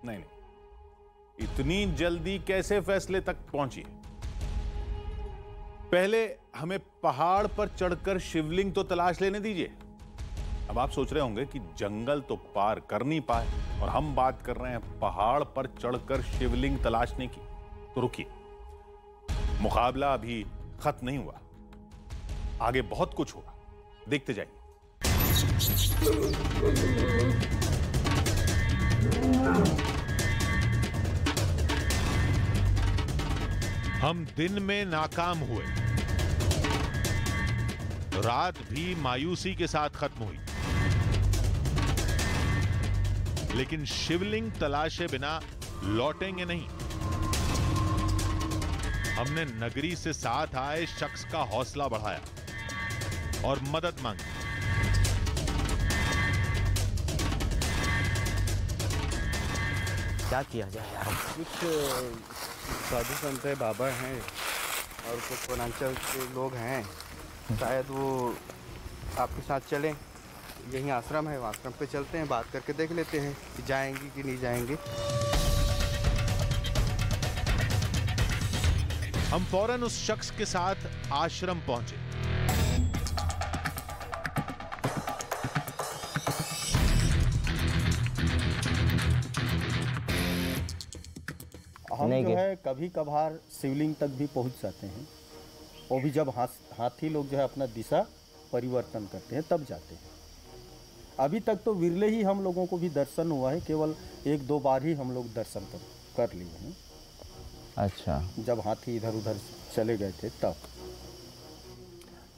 नहीं, इतनी जल्दी कैसे फैसले तक पहुंची? पहले हमें पहाड़ पर चढ़कर शिवलिंग तो तलाश लेने दीजिए। अब आप सोच रहे होंगे कि जंगल तो पार कर नहीं पाए और हम बात कर रहे हैं पहाड़ पर चढ़कर शिवलिंग तलाशने की। तो रुकिए, मुकाबला अभी खत्म नहीं हुआ, आगे बहुत कुछ होगा, देखते जाइए। हम दिन में नाकाम हुए, रात भी मायूसी के साथ खत्म हुई, लेकिन शिवलिंग तलाशे बिना लौटेंगे नहीं। हमने नगरी से साथ आए शख्स का हौसला बढ़ाया और मदद मांगी। क्या किया जाए यार? कुछ साधु संत है, बाबा हैं और कुछ वनांचल के लोग हैं, शायद वो आपके साथ चलें। यहीं आश्रम है, आश्रम पे चलते हैं, बात करके देख लेते हैं कि जाएंगे कि नहीं जाएंगे। हम फौरन उस शख्स के साथ आश्रम पहुंचे। जाने जो के है कभी कभार शिवलिंग तक भी पहुंच जाते हैं, वो भी जब हाथी लोग जो है अपना दिशा परिवर्तन करते हैं तब जाते हैं। अभी तक तो विरले ही हम लोगों को भी दर्शन हुआ है, केवल 1-2 बार ही हम लोग दर्शन कर लिए हैं। अच्छा, जब हाथी इधर उधर चले गए थे तब।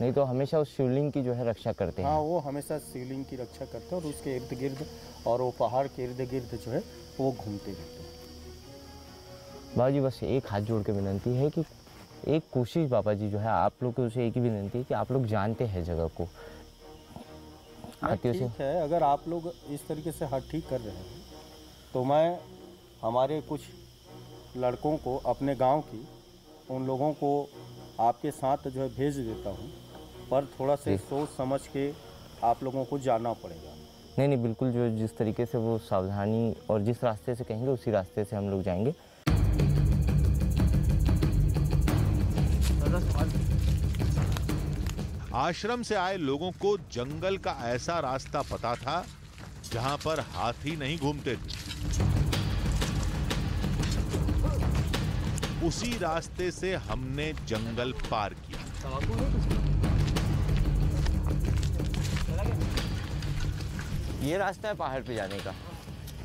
नहीं तो हमेशा उस शिवलिंग की जो है रक्षा करते हैं। हाँ, वो हमेशा शिवलिंग की रक्षा करते हैं और उसके इर्द गिर्द और वो पहाड़ के इर्द गिर्द जो है वो घूमते रहते हैं। बाबा जी बस एक हाथ जोड़ के विनंती है कि एक कोशिश बाबा जी जो है आप लोग को उसे एक ही विनंती है कि आप लोग जानते हैं जगह को। ठीक है, अगर आप लोग इस तरीके से हाथ ठीक कर रहे हैं तो मैं हमारे कुछ लड़कों को अपने गांव की उन लोगों को आपके साथ जो है भेज देता हूं, पर थोड़ा से सोच समझ के आप लोगों को जाना पड़ेगा। नहीं बिल्कुल, जो जिस तरीके से वो सावधानी और जिस रास्ते से कहेंगे उसी रास्ते से हम लोग जाएंगे। आश्रम से आए लोगों को जंगल का ऐसा रास्ता पता था जहां पर हाथी नहीं घूमते थे। उसी रास्ते से हमने जंगल पार किया। ये रास्ता है पहाड़ पे जाने का,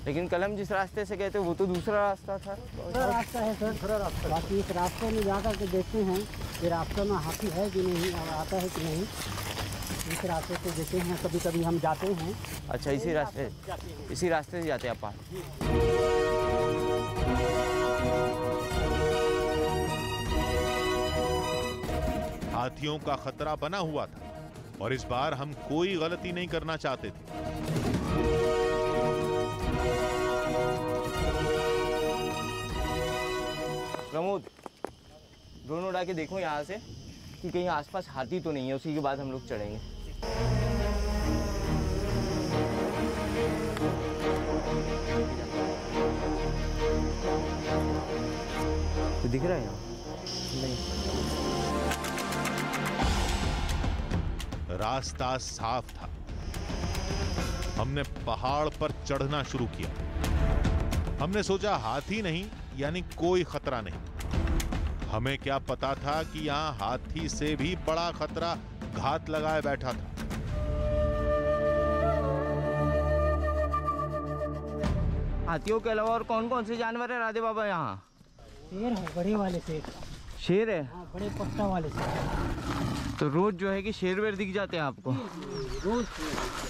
लेकिन कल हम जिस रास्ते से गए थे वो तो दूसरा रास्ता था। दूसरा रास्ता है सर, दूसरा रास्ता। बाकी इस रास्ते में जा कर के देखते हैं कि रास्ते में हाथी है कि नहीं, आता है कि नहीं। इस रास्ते से देते हैं, कभी कभी हम जाते हैं। अच्छा, इसी रास्ते से जाते हैं आप पहाड़। हाथियों का खतरा बना हुआ था और इस बार हम कोई गलती नहीं करना चाहते थे। प्रमोद, ड्रोन उड़ा के देखो यहाँ से कि कहीं आसपास हाथी तो नहीं है, उसी के बाद हम लोग चढ़ेंगे। तो दिख रहा है यहाँ? नहीं। रास्ता साफ था। हमने पहाड़ पर चढ़ना शुरू किया। हमने सोचा हाथी नहीं, यानी कोई खतरा नहीं। हमें क्या पता था कि यहाँ हाथी से भी बड़ा खतरा घात लगाए बैठा था। हाथियों के अलावा और कौन कौन से जानवर है राधे बाबा यहाँ? शेर है, बड़े वाले से। शेर है? हाँ, बड़े पट्टा वाले से। तो रोज जो है कि शेर वेर दिख जाते हैं आपको? रोज।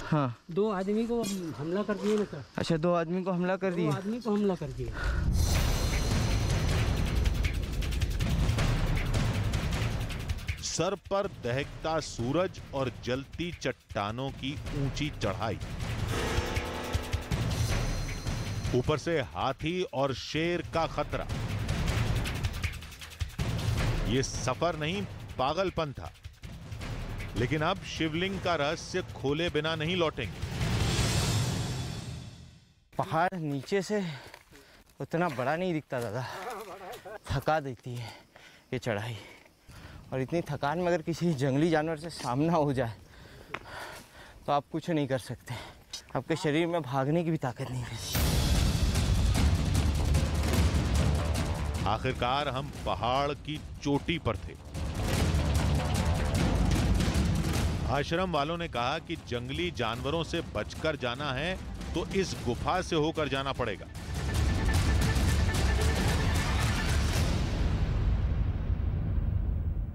हाँ, 2 आदमी को हमला कर दिए ना सर। अच्छा, 2 आदमी को हमला कर दिए? 2 आदमी को हमला कर दिया। सर पर दहकता सूरज और जलती चट्टानों की ऊंची चढ़ाई, ऊपर से हाथी और शेर का खतरा। ये सफर नहीं, पागलपन था। लेकिन अब शिवलिंग का रहस्य खोले बिना नहीं लौटेंगे। पहाड़ नीचे से उतना बड़ा नहीं दिखता दादा, थका देती है ये चढ़ाई। और इतनी थकान में अगर किसी जंगली जानवर से सामना हो जाए तो आप कुछ नहीं कर सकते। आपके शरीर में भागने की भी ताकत नहीं रहती। आखिरकार हम पहाड़ की चोटी पर थे। आश्रम वालों ने कहा कि जंगली जानवरों से बचकर जाना है तो इस गुफा से होकर जाना पड़ेगा।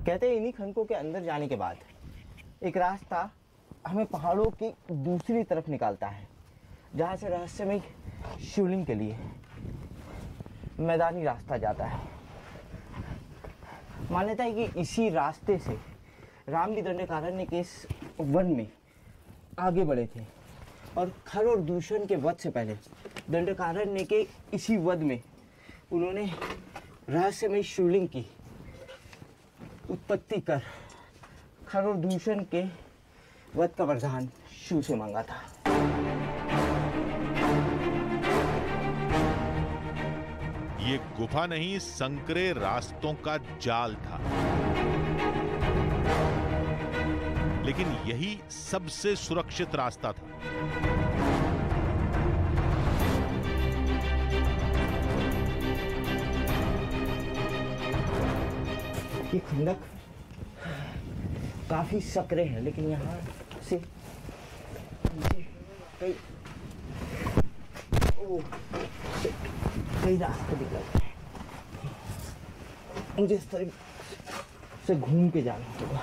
कहते हैं इन्हीं खनकों के अंदर जाने के बाद एक रास्ता हमें पहाड़ों की दूसरी तरफ निकालता है, जहां से रहस्यमय शिवलिंग के लिए मैदानी रास्ता जाता है। मान्यता है कि इसी रास्ते से राम भी दंडकारण्य के इस वन में आगे बढ़े थे और खर और दूषण के वध से पहले दंडकारण्य के इसी वध में उन्होंने रहस्यमय शिवलिंग की उत्पत्ति कर खर और दूषण के वध का वरदान शिव से मांगा था। ये गुफा नहीं, संकरे रास्तों का जाल था, लेकिन यही सबसे सुरक्षित रास्ता था। ये खंडक काफी सकरे है, लेकिन यहाँ से कई रास्ते दिख रहे हैं। मुझे इस तरह से घूम के जाना होगा।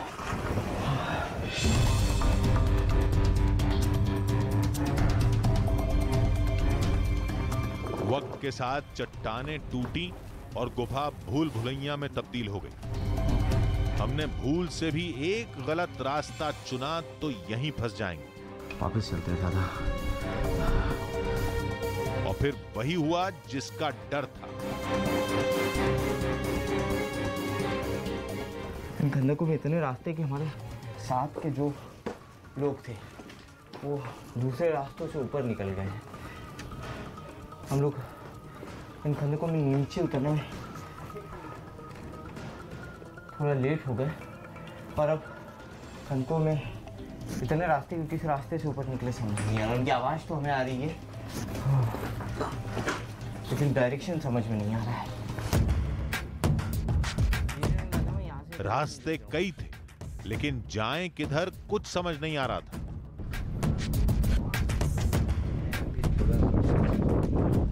वक्त के साथ चट्टानें टूटी और गुफा भूल भुलैया में तब्दील हो गई। हमने भूल से भी एक गलत रास्ता चुना तो यहीं फंस जाएंगे। वापस चलते हैं दादा। और फिर वही हुआ जिसका डर था। इन खंडकों में इतने रास्ते कि हमारे साथ के जो लोग थे वो दूसरे रास्तों से ऊपर निकल गए हैं। हम लोग इन खंडकों में नीचे उतरने में थोड़ा लेट हो गए, और अब खंडकों में इतने रास्ते किस रास्ते से ऊपर निकले समझ नहीं आ रहा। उनकी आवाज़ तो हमें आ रही है, लेकिन डायरेक्शन समझ में नहीं आ रहा है। रास्ते कई थे, लेकिन जाएं किधर कुछ समझ नहीं आ रहा था।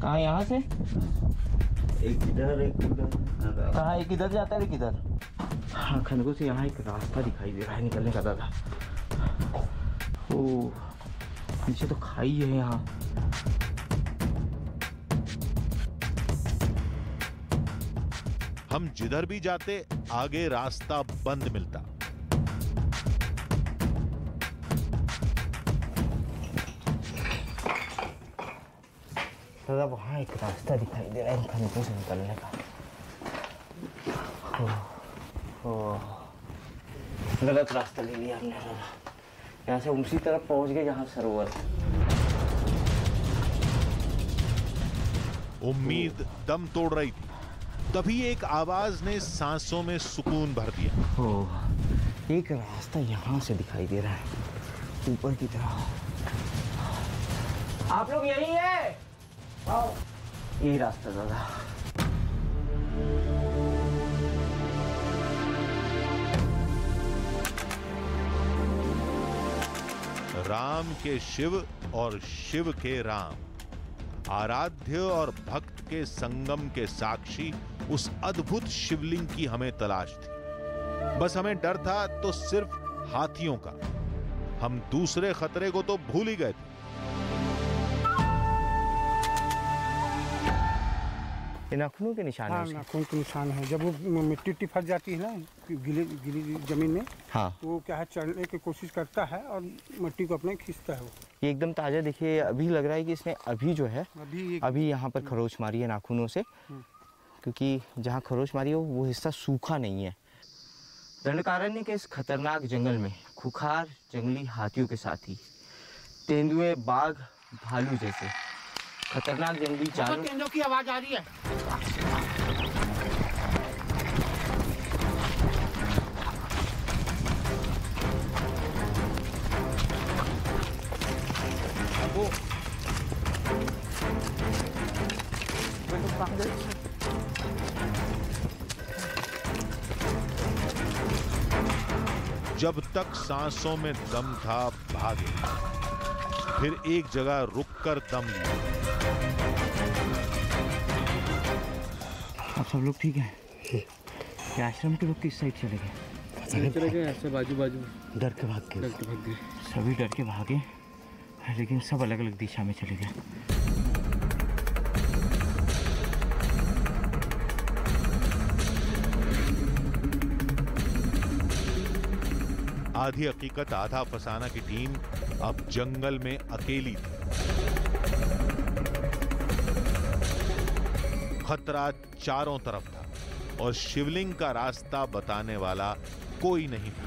कहाँ यहाँ से? एक इधर एक उधर। कहाँ एक इधर जाता है एक इधर? हाँ, खंडकों से यहाँ एक रास्ता दिखाई दे रहा है निकलने का दादा। ओ, नीचे तो खाई है यहाँ। हम जिधर भी जाते आगे रास्ता बंद मिलता। दादा वहाँ एक रास्ता दिखाई दे रहा है इन खंडकों से निकलने का। गलत रास्ता ले लिया हमने दादा। यहाँ से उसी तरफ पहुँच गए जहाँ सरोवर। उम्मीद दम तोड़ रही थी, तभी एक आवाज ने सांसों में सुकून भर दिया। एक रास्ता यहाँ से दिखाई दे रहा है ऊपर की तरफ। आप लोग यही है? यही रास्ता दादा। राम के शिव और शिव के राम, आराध्य और भक्त के संगम के साक्षी उस अद्भुत शिवलिंग की हमें तलाश थी। बस हमें डर था तो सिर्फ हाथियों का। हम दूसरे खतरे को तो भूल ही गए थे। ये नाखूनों के निशान है। हाँ, नाखून के निशान है। जब वो मिट्टी फंस जाती है ना गीली जमीन में, हाँ, तो वो क्या है चढ़ने की कोशिश करता है और मिट्टी को अपने खींचता है। वो ये एकदम ताज़ा देखिए, अभी लग रहा है कि इसने अभी जो है अभी यहाँ पर खरोच मारी है नाखूनों से, क्योंकि जहाँ खरोच मारी है वो हिस्सा सूखा नहीं है। दंडकारण्य के इस खतरनाक जंगल में खुखार जंगली हाथियों के साथ ही तेंदुए, बाघ, भालू जैसे खतरनाक जंगली जानवर। तेंदुओं की आवाज आ रही है। जब तक सांसों में दम था भागे, फिर एक जगह रुककर दम लिया। आप सब लोग ठीक हैं? ये आश्रम के लोग किस साइड चले गए? चले गए ऐसे बाजू बाजू। डर के भाग गए। सभी डर के भागे, लेकिन सब अलग अलग दिशा में चले गए। आधी हकीकत आधा फसाना की टीम अब जंगल में अकेली थी। खतरा चारों तरफ था और शिवलिंग का रास्ता बताने वाला कोई नहीं था।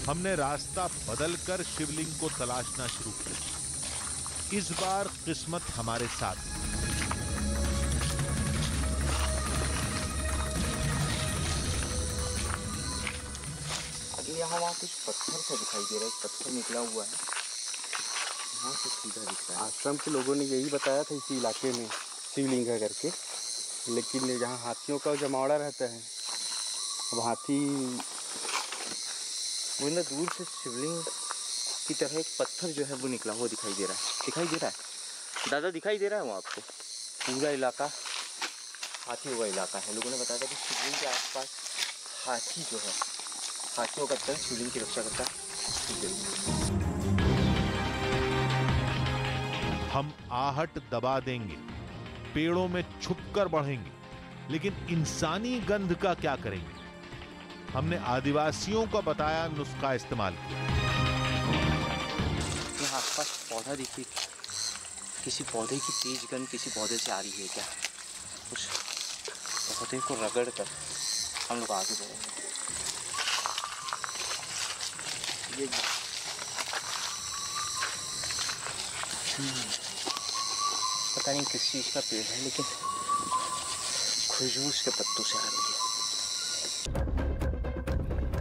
हमने रास्ता बदलकर शिवलिंग को तलाशना शुरू किया। इस बार किस्मत हमारे साथ। यहाँ वहाँ कुछ पत्थर सा दिखाई दे रहा है, पत्थर निकला हुआ है, यहाँ से सीधा दिख रहा है। आश्रम के लोगों ने यही बताया था इसी इलाके में शिवलिंग है करके, लेकिन जहाँ हाथियों का जमावड़ा रहता है, अब हाथी वो ना दूर से शिवलिंग की तरह एक पत्थर जो है वो निकला हुआ दिखाई दे रहा है। दिखाई दे रहा है दादा, दिखाई दे रहा है वो आपको? पूरा इलाका हाथियों का इलाका है। लोगों ने बताया था कि शिवलिंग के आसपास हाथी जो है, हाथियों का दल शिवलिंग की रक्षा करता है। हम आहट दबा देंगे, पेड़ों में छुपकर बढ़ेंगे, लेकिन इंसानी गंध का क्या करेंगे? हमने आदिवासियों का बताया नुस्खा इस्तेमाल किया। यहाँ आसपास पौधा देखिए, किसी पौधे की तेज गंध किसी पौधे से आ रही है क्या? उस पौधे को रगड़ कर हम लोग आगे बढ़ेंगे। ये पता नहीं किस चीज का पेड़ है, लेकिन खुशबू उसके पत्तों से आ रही है।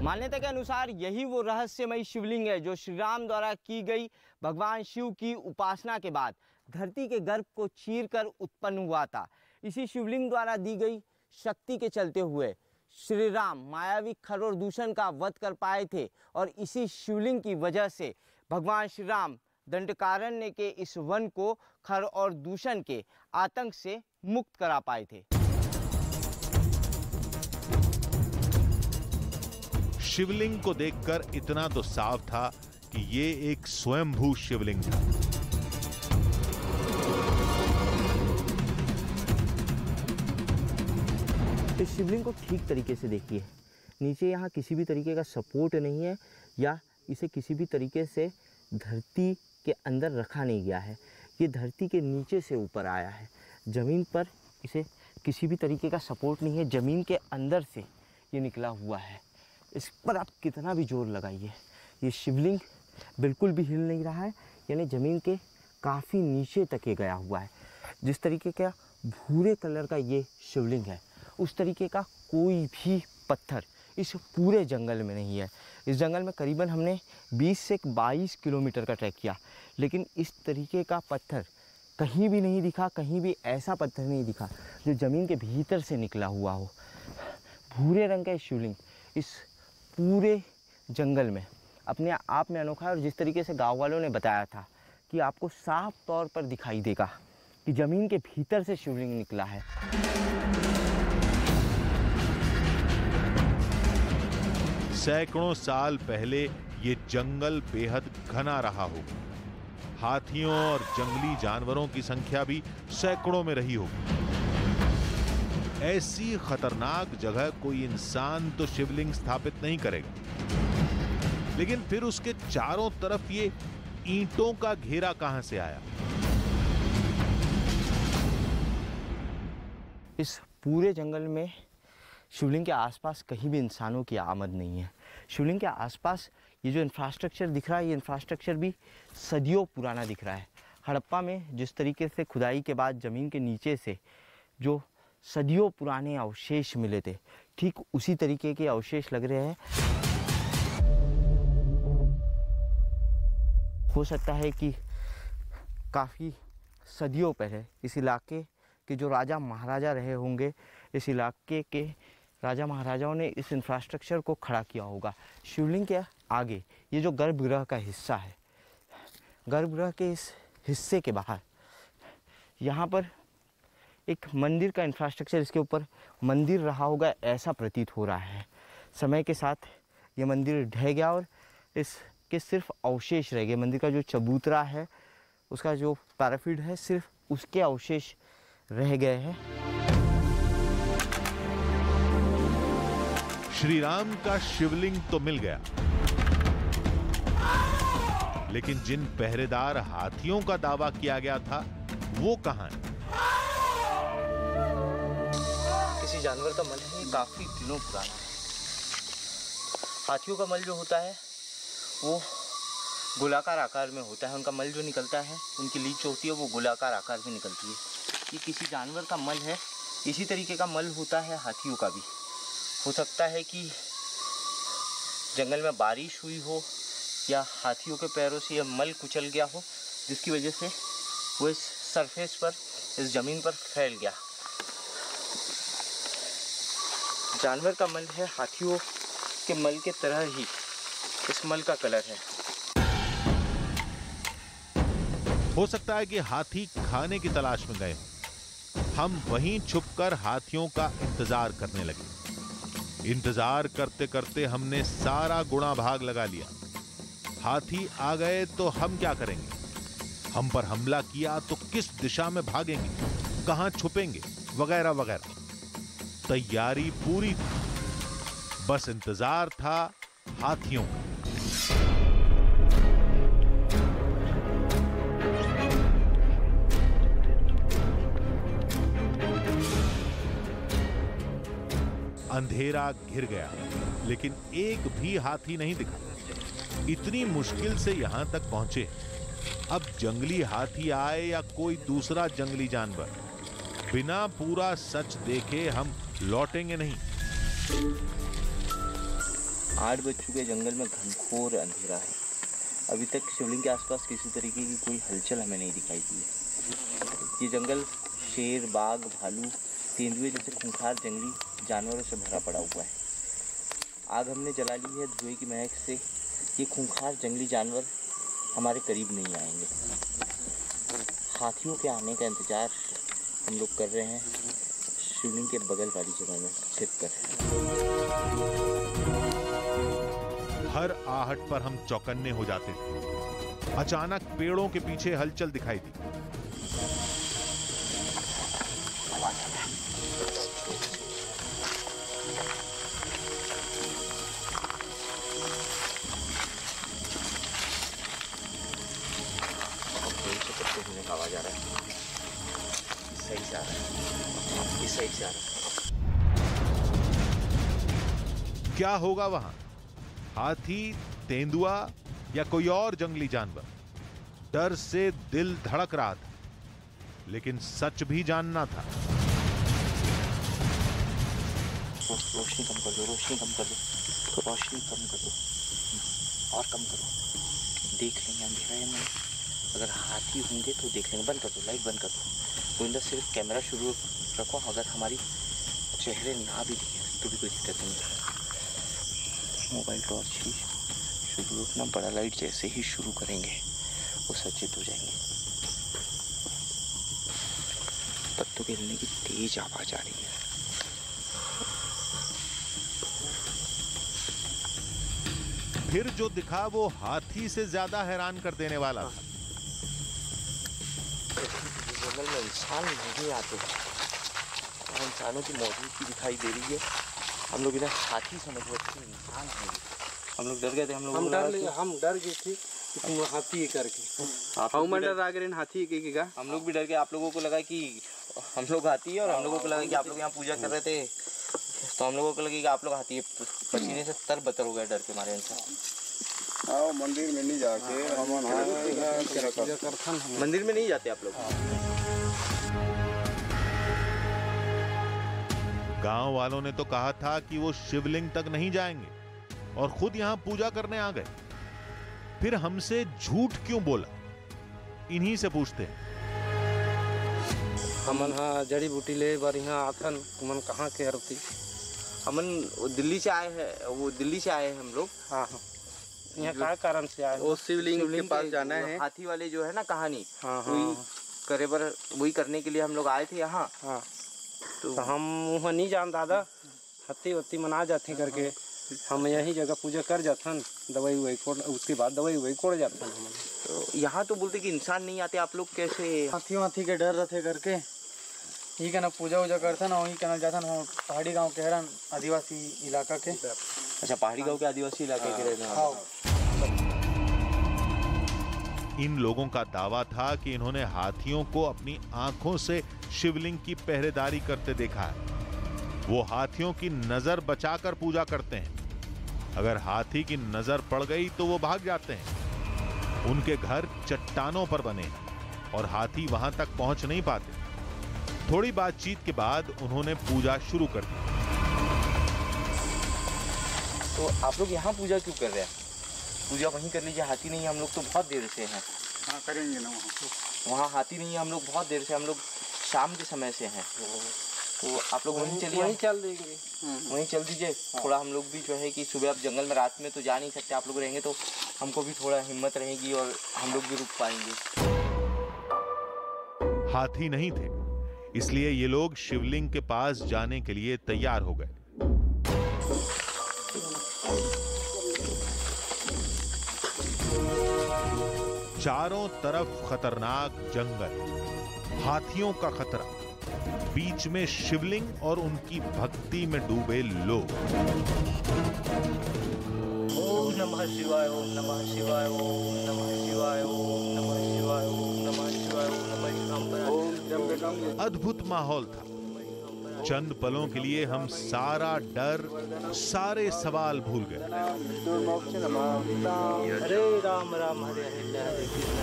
मान्यता के अनुसार यही वो रहस्यमयी शिवलिंग है जो श्री राम द्वारा की गई भगवान शिव की उपासना के बाद धरती के गर्भ को चीरकर उत्पन्न हुआ था। इसी शिवलिंग द्वारा दी गई शक्ति के चलते हुए श्री राम मायावी खर और दूषण का वध कर पाए थे, और इसी शिवलिंग की वजह से भगवान श्री राम दंडकारण्य के इस वन को खर और दूषण के आतंक से मुक्त करा पाए थे। शिवलिंग को देखकर इतना तो साफ था कि ये एक स्वयंभू शिवलिंग था। इस शिवलिंग को ठीक तरीके से देखिए, नीचे यहाँ किसी भी तरीके का सपोर्ट नहीं है या इसे किसी भी तरीके से धरती के अंदर रखा नहीं गया है। ये धरती के नीचे से ऊपर आया है, ज़मीन पर इसे किसी भी तरीके का सपोर्ट नहीं है, ज़मीन के अंदर से ये निकला हुआ है। इस पर आप कितना भी जोर लगाइए, ये शिवलिंग बिल्कुल भी हिल नहीं रहा है, यानी ज़मीन के काफ़ी नीचे तक ये गया हुआ है। जिस तरीके का भूरे कलर का ये शिवलिंग है, उस तरीके का कोई भी पत्थर इस पूरे जंगल में नहीं है। इस जंगल में करीबन हमने 20 से 22 किलोमीटर का ट्रैक किया, लेकिन इस तरीके का पत्थर कहीं भी नहीं दिखा। कहीं भी ऐसा पत्थर नहीं दिखा जो ज़मीन के भीतर से निकला हुआ हो। भूरे रंग का शिवलिंग इस पूरे जंगल में अपने आप में अनोखा है, और जिस तरीके से गाँव वालों ने बताया था कि आपको साफ तौर पर दिखाई देगा कि ज़मीन के भीतर से शिवलिंग निकला है। सैकड़ों साल पहले ये जंगल बेहद घना रहा होगा। हाथियों और जंगली जानवरों की संख्या भी सैकड़ों में रही होगी। ऐसी खतरनाक जगह कोई इंसान तो शिवलिंग स्थापित नहीं करेगा, लेकिन फिर उसके चारों तरफ ये ईंटों का घेरा कहां से आया? इस पूरे जंगल में शिवलिंग के आसपास कहीं भी इंसानों की आमद नहीं है। शिवलिंग के आसपास ये जो इंफ्रास्ट्रक्चर दिख रहा है, ये इंफ्रास्ट्रक्चर भी सदियों पुराना दिख रहा है। हड़प्पा में जिस तरीके से खुदाई के बाद ज़मीन के नीचे से जो सदियों पुराने अवशेष मिले थे, ठीक उसी तरीके के अवशेष लग रहे हैं। हो सकता है कि काफ़ी सदियों पहले इस इलाके के जो राजा महाराजा रहे होंगे, इस इलाके के राजा महाराजाओं ने इस इंफ्रास्ट्रक्चर को खड़ा किया होगा। शिवलिंग के आगे ये जो गर्भगृह का हिस्सा है, गर्भगृह के इस हिस्से के बाहर यहाँ पर एक मंदिर का इंफ्रास्ट्रक्चर, इसके ऊपर मंदिर रहा होगा ऐसा प्रतीत हो रहा है। समय के साथ ये मंदिर ढह गया और इसके सिर्फ अवशेष रह गए। मंदिर का जो चबूतरा है, उसका जो पैराफिड है, सिर्फ उसके अवशेष रह गए हैं। श्री राम का शिवलिंग तो मिल गया, लेकिन जिन पहरेदार हाथियों का दावा किया गया था वो कहां है? किसी जानवर का मल है, ये काफी दिनों पुराना है। हाथियों का मल जो होता है वो गोलाकार आकार में होता है। उनका मल जो निकलता है, उनकी लीच होती है, वो गोलाकार आकार में निकलती है। ये किसी जानवर का मल है। इसी तरीके का मल होता है हाथियों का भी। हो सकता है कि जंगल में बारिश हुई हो या हाथियों के पैरों से यह मल कुचल गया हो, जिसकी वजह से वो इस सरफेस पर इस जमीन पर फैल गया। जानवर का मल है, हाथियों के मल के तरह ही इस मल का कलर है। हो सकता है कि हाथी खाने की तलाश में गए हों। हम वहीं छुपकर हाथियों का इंतजार करने लगे। इंतजार करते करते हमने सारा गुणा भाग लगा लिया। हाथी आ गए तो हम क्या करेंगे? हम पर हमला किया तो किस दिशा में भागेंगे, कहां छुपेंगे, वगैरह वगैरह। तैयारी पूरी थी, बस इंतजार था हाथियों का। अंधेरा घिर गया, लेकिन एक भी हाथी नहीं दिखा। इतनी मुश्किल से यहां तक पहुंचे। अब जंगली हाथी आए या कोई दूसरा जंगली जानवर, बिना पूरा सच देखे हम लौटेंगे नहीं। 8 बज चुके, जंगल में घनघोर अंधेरा है। अभी तक शिवलिंग के आसपास किसी तरीके की कोई हलचल हमें नहीं दिखाई दी है। ये जंगल शेर, बाघ, भालू, तेंदुए जैसे खूंखार जंगली जानवरों से भरा पड़ा हुआ है। आग हमने जला ली है, धुएं की महक से ये खूंखार जंगली जानवर हमारे करीब नहीं आएंगे। हाथियों के आने का इंतजार हम लोग कर रहे हैं शिवलिंग के बगल वाली जगह में छिपकर। हर आहट पर हम चौकन्ने हो जाते थे। अचानक पेड़ों के पीछे हलचल दिखाई दी। आवाज आ रहा है, सही से आ रहा है, इस साइड से आ रहा है। क्या होगा वहां? हाथी, तेंदुआ या कोई और जंगली जानवर? डर से दिल धड़क रहा था, लेकिन सच भी जानना था। रोशनी कम कर दो, रोशनी कम कर दो, रोशनी कम कर दो और कम करो। देख लेंगे अंधेरे में, अगर हाथी होंगे तो देख लेंगे। बंद कर दो, लाइट बंद कर दो। गोविंदा सिर्फ कैमरा शुरू रखो, अगर हमारी चेहरे ना भी दिखे तो भी कोई दिक्कत नहीं है। मोबाइल टॉर्च ही शुरू रखना, बड़ा लाइट जैसे ही शुरू करेंगे वो सचेत हो जाएंगे। पत्तों के हिलने की तेज आवाज आ रही है। फिर जो दिखा वो हाथी से ज्यादा हैरान कर देने वाला था। जंगल में इंसान नहीं आते, इंसानों की मौजूदगी दिखाई दे रही है। हम लोग इधर हाथी समझ बैठे, इंसान हैं। हम लोग डर गए थे। हम डर गए थे कि तुम हाथी करके हम लोग भी डर गए। आप लोगों को लगा कि हम लोग हाथी है और हम लोगों को लगा कि आप लोग यहाँ पूजा कर रहे थे, तो हम लोगों को लगा कि आप लोग हाथी है। पसीने से तर-बतर हो गए डर के मारे इंसान। आओ मंदिर में नहीं जाके मंदिर में नहीं जाते आप लोग? गांव वालों ने तो कहा था कि वो शिवलिंग तक नहीं जाएंगे और खुद यहां पूजा करने आ गए। फिर हमसे झूठ क्यों बोला? इन्हीं से पूछते हैं। हमन हाँ जड़ी बूटी ले बार यहाँ आथन, तुमन कहाँ के हरती? हमन दिल्ली से आए हैं, वो दिल्ली से आए हैं हम लोग। हाँ हाँ, यहाँ क्या कारण से आए? वो शिवलिंग के पास जाना है। हाथी वाले जो है ना कहानी, वही करे पर वही करने के लिए हम लोग आए थे यहाँ। हाँ तो हम वहाँ नहीं जान दादा, हत्ती वत्ती मना जाते करके हम यही जगह पूजा कर जाथन, दवाई वही कोड़, उसके बाद दवाई वही कोड़ जाथन। हम तो यहाँ तो बोलते कि इंसान नहीं आते, आप लोग कैसे? हाथी के डर रहते करके ही कहना पूजा वूजा करथन और ही कहना जाथन। हम पहाड़ी गांव के हरन, आदिवासी इलाका के। अच्छा, पहाड़ी गांव के आदिवासी इलाके के रहने वाले। इन लोगों का दावा था कि इन्होंने हाथियों को अपनी आंखों से शिवलिंग की पहरेदारी करते देखा है। वो हाथियों की नजर बचाकर पूजा करते हैं। अगर हाथी की नजर पड़ गई तो वो भाग जाते हैं। उनके घर चट्टानों पर बने हैं और हाथी वहां तक पहुंच नहीं पाते। थोड़ी बातचीत के बाद उन्होंने पूजा शुरू कर दी। तो आप लोग यहाँ पूजा क्यों कर रहे हैं? पूजा वहीं कर लीजिए, हाथी नहीं है। हम लोग तो बहुत देर से हैं। हाँ करेंगे ना, वहाँ हाथी नहीं है। हम लोग बहुत देर से, हम लोग शाम के समय से हैं, तो आप लोग वहीं चलिए, वहीं चल देंगे, वहीं चल दीजिए। थोड़ा हम लोग भी जो है कि सुबह आप जंगल में रात में तो जा नहीं सकते, आप लोग रहेंगे तो हमको भी थोड़ा हिम्मत रहेगी और हम लोग भी रुक पाएंगे। हाथी नहीं थे, इसलिए ये लोग शिवलिंग के पास जाने के लिए तैयार हो गए। चारों तरफ खतरनाक जंगल, हाथियों का खतरा, बीच में शिवलिंग और उनकी भक्ति में डूबे लोग। ओम नमः शिवाय, ओम नमः शिवाय, ओम नमः शिवाय, ओम नमः शिवाय, ओम नमः शिवाय, ओम नमः शिवाय। अद्भुत माहौल था। चंद पलों के लिए हम सारा डर, सारे सवाल भूल गए। हरे राम राम हरे हरे हरे कृष्ण।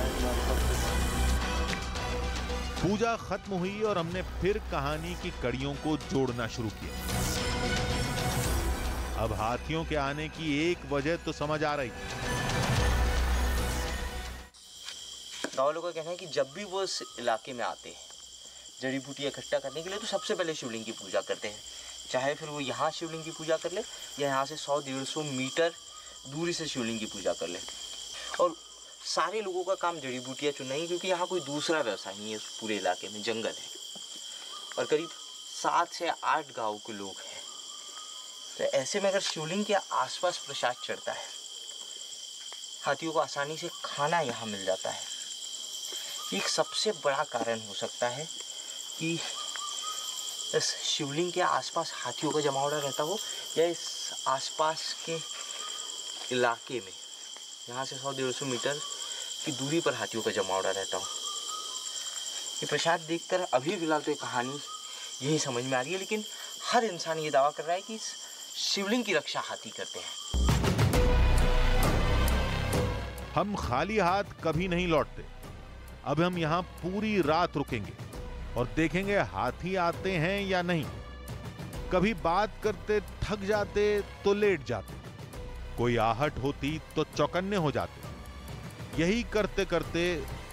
पूजा खत्म हुई और हमने फिर कहानी की कड़ियों को जोड़ना शुरू किया। अब हाथियों के आने की एक वजह तो समझ आ रही। गाँव लोगों का कहना है कि जब भी वो इस इलाके में आते हैं जड़ी बूटी इकट्ठा करने के लिए, तो सबसे पहले शिवलिंग की पूजा करते हैं। चाहे फिर वो यहाँ शिवलिंग की पूजा कर ले या यहाँ से 100-150 मीटर दूरी से शिवलिंग की पूजा कर ले। और सारे लोगों का काम जड़ी बूटियाँ चुनना ही, क्योंकि यहाँ कोई दूसरा व्यवसाय नहीं है। उस पूरे इलाके में जंगल है और करीब 7 से 8 गाँव के लोग हैं। तो ऐसे में अगर शिवलिंग के आसपास प्रसाद चढ़ता है, हाथियों को आसानी से खाना यहाँ मिल जाता है। एक सबसे बड़ा कारण हो सकता है कि इस शिवलिंग के आसपास हाथियों का जमावड़ा रहता हो, या इस आसपास के इलाके में यहाँ से 100-150 मीटर की दूरी पर हाथियों का जमावड़ा रहता हो। ये प्रसाद देखकर अभी फिलहाल तो ये कहानी यही समझ में आ रही है, लेकिन हर इंसान ये दावा कर रहा है कि इस शिवलिंग की रक्षा हाथी करते हैं। हम खाली हाथ कभी नहीं लौटते। अब हम यहाँ पूरी रात रुकेंगे और देखेंगे हाथी आते हैं या नहीं। कभी बात करते थक जाते तो लेट जाते, कोई आहट होती तो चौकन्ने हो जाते। यही करते करते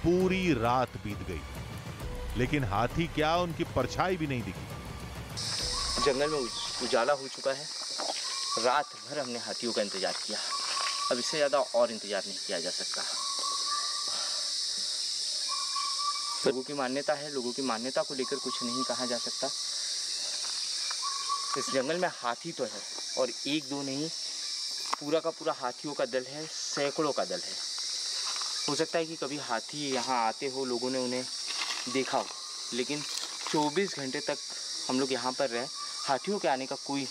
पूरी रात बीत गई, लेकिन हाथी क्या, उनकी परछाई भी नहीं दिखी। जंगल में उजाला हो चुका है। रात भर हमने हाथियों का इंतजार किया, अब इससे ज्यादा और इंतजार नहीं किया जा सकता। लोगों की मान्यता है, लोगों की मान्यता को लेकर कुछ नहीं कहा जा सकता। इस जंगल में हाथी तो है, और एक दो नहीं, पूरा का पूरा हाथियों का दल है, सैकड़ों का दल है। हो सकता है कि कभी हाथी यहाँ आते हो, लोगों ने उन्हें देखा हो, लेकिन 24 घंटे तक हम लोग यहाँ पर रहे, हाथियों के आने का कोई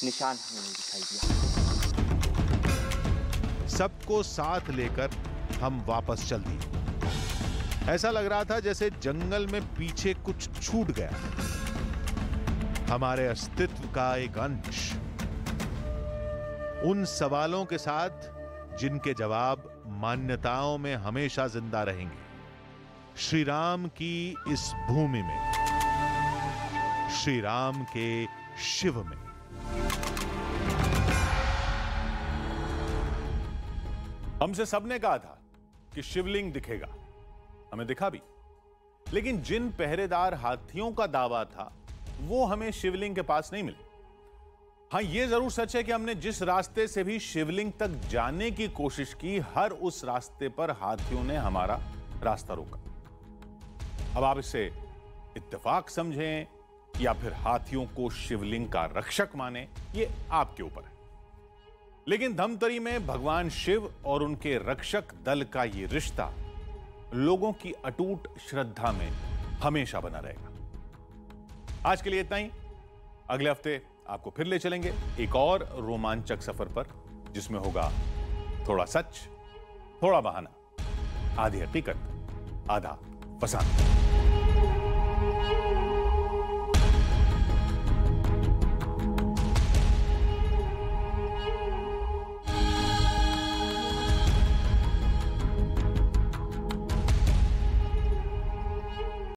निशान हमें नहीं दिखाई दिया। सबको साथ लेकर हम वापस चल दिए। ऐसा लग रहा था जैसे जंगल में पीछे कुछ छूट गया, हमारे अस्तित्व का एक अंश। उन सवालों के साथ जिनके जवाब मान्यताओं में हमेशा जिंदा रहेंगे। श्री राम की इस भूमि में, श्री राम के शिव में। हमसे सबने कहा था कि शिवलिंग दिखेगा, हमें दिखा भी, लेकिन जिन पहरेदार हाथियों का दावा था वो हमें शिवलिंग के पास नहीं मिले। हां, यह जरूर सच है कि हमने जिस रास्ते से भी शिवलिंग तक जाने की कोशिश की, हर उस रास्ते पर हाथियों ने हमारा रास्ता रोका। अब आप इसे इत्तेफाक समझें या फिर हाथियों को शिवलिंग का रक्षक माने, ये आपके ऊपर है। लेकिन धमतरी में भगवान शिव और उनके रक्षक दल का ये रिश्ता लोगों की अटूट श्रद्धा में हमेशा बना रहेगा। आज के लिए इतना ही। अगले हफ्ते आपको फिर ले चलेंगे एक और रोमांचक सफर पर, जिसमें होगा थोड़ा सच, थोड़ा बहाना, आधी हकीकत, आधा फसाना।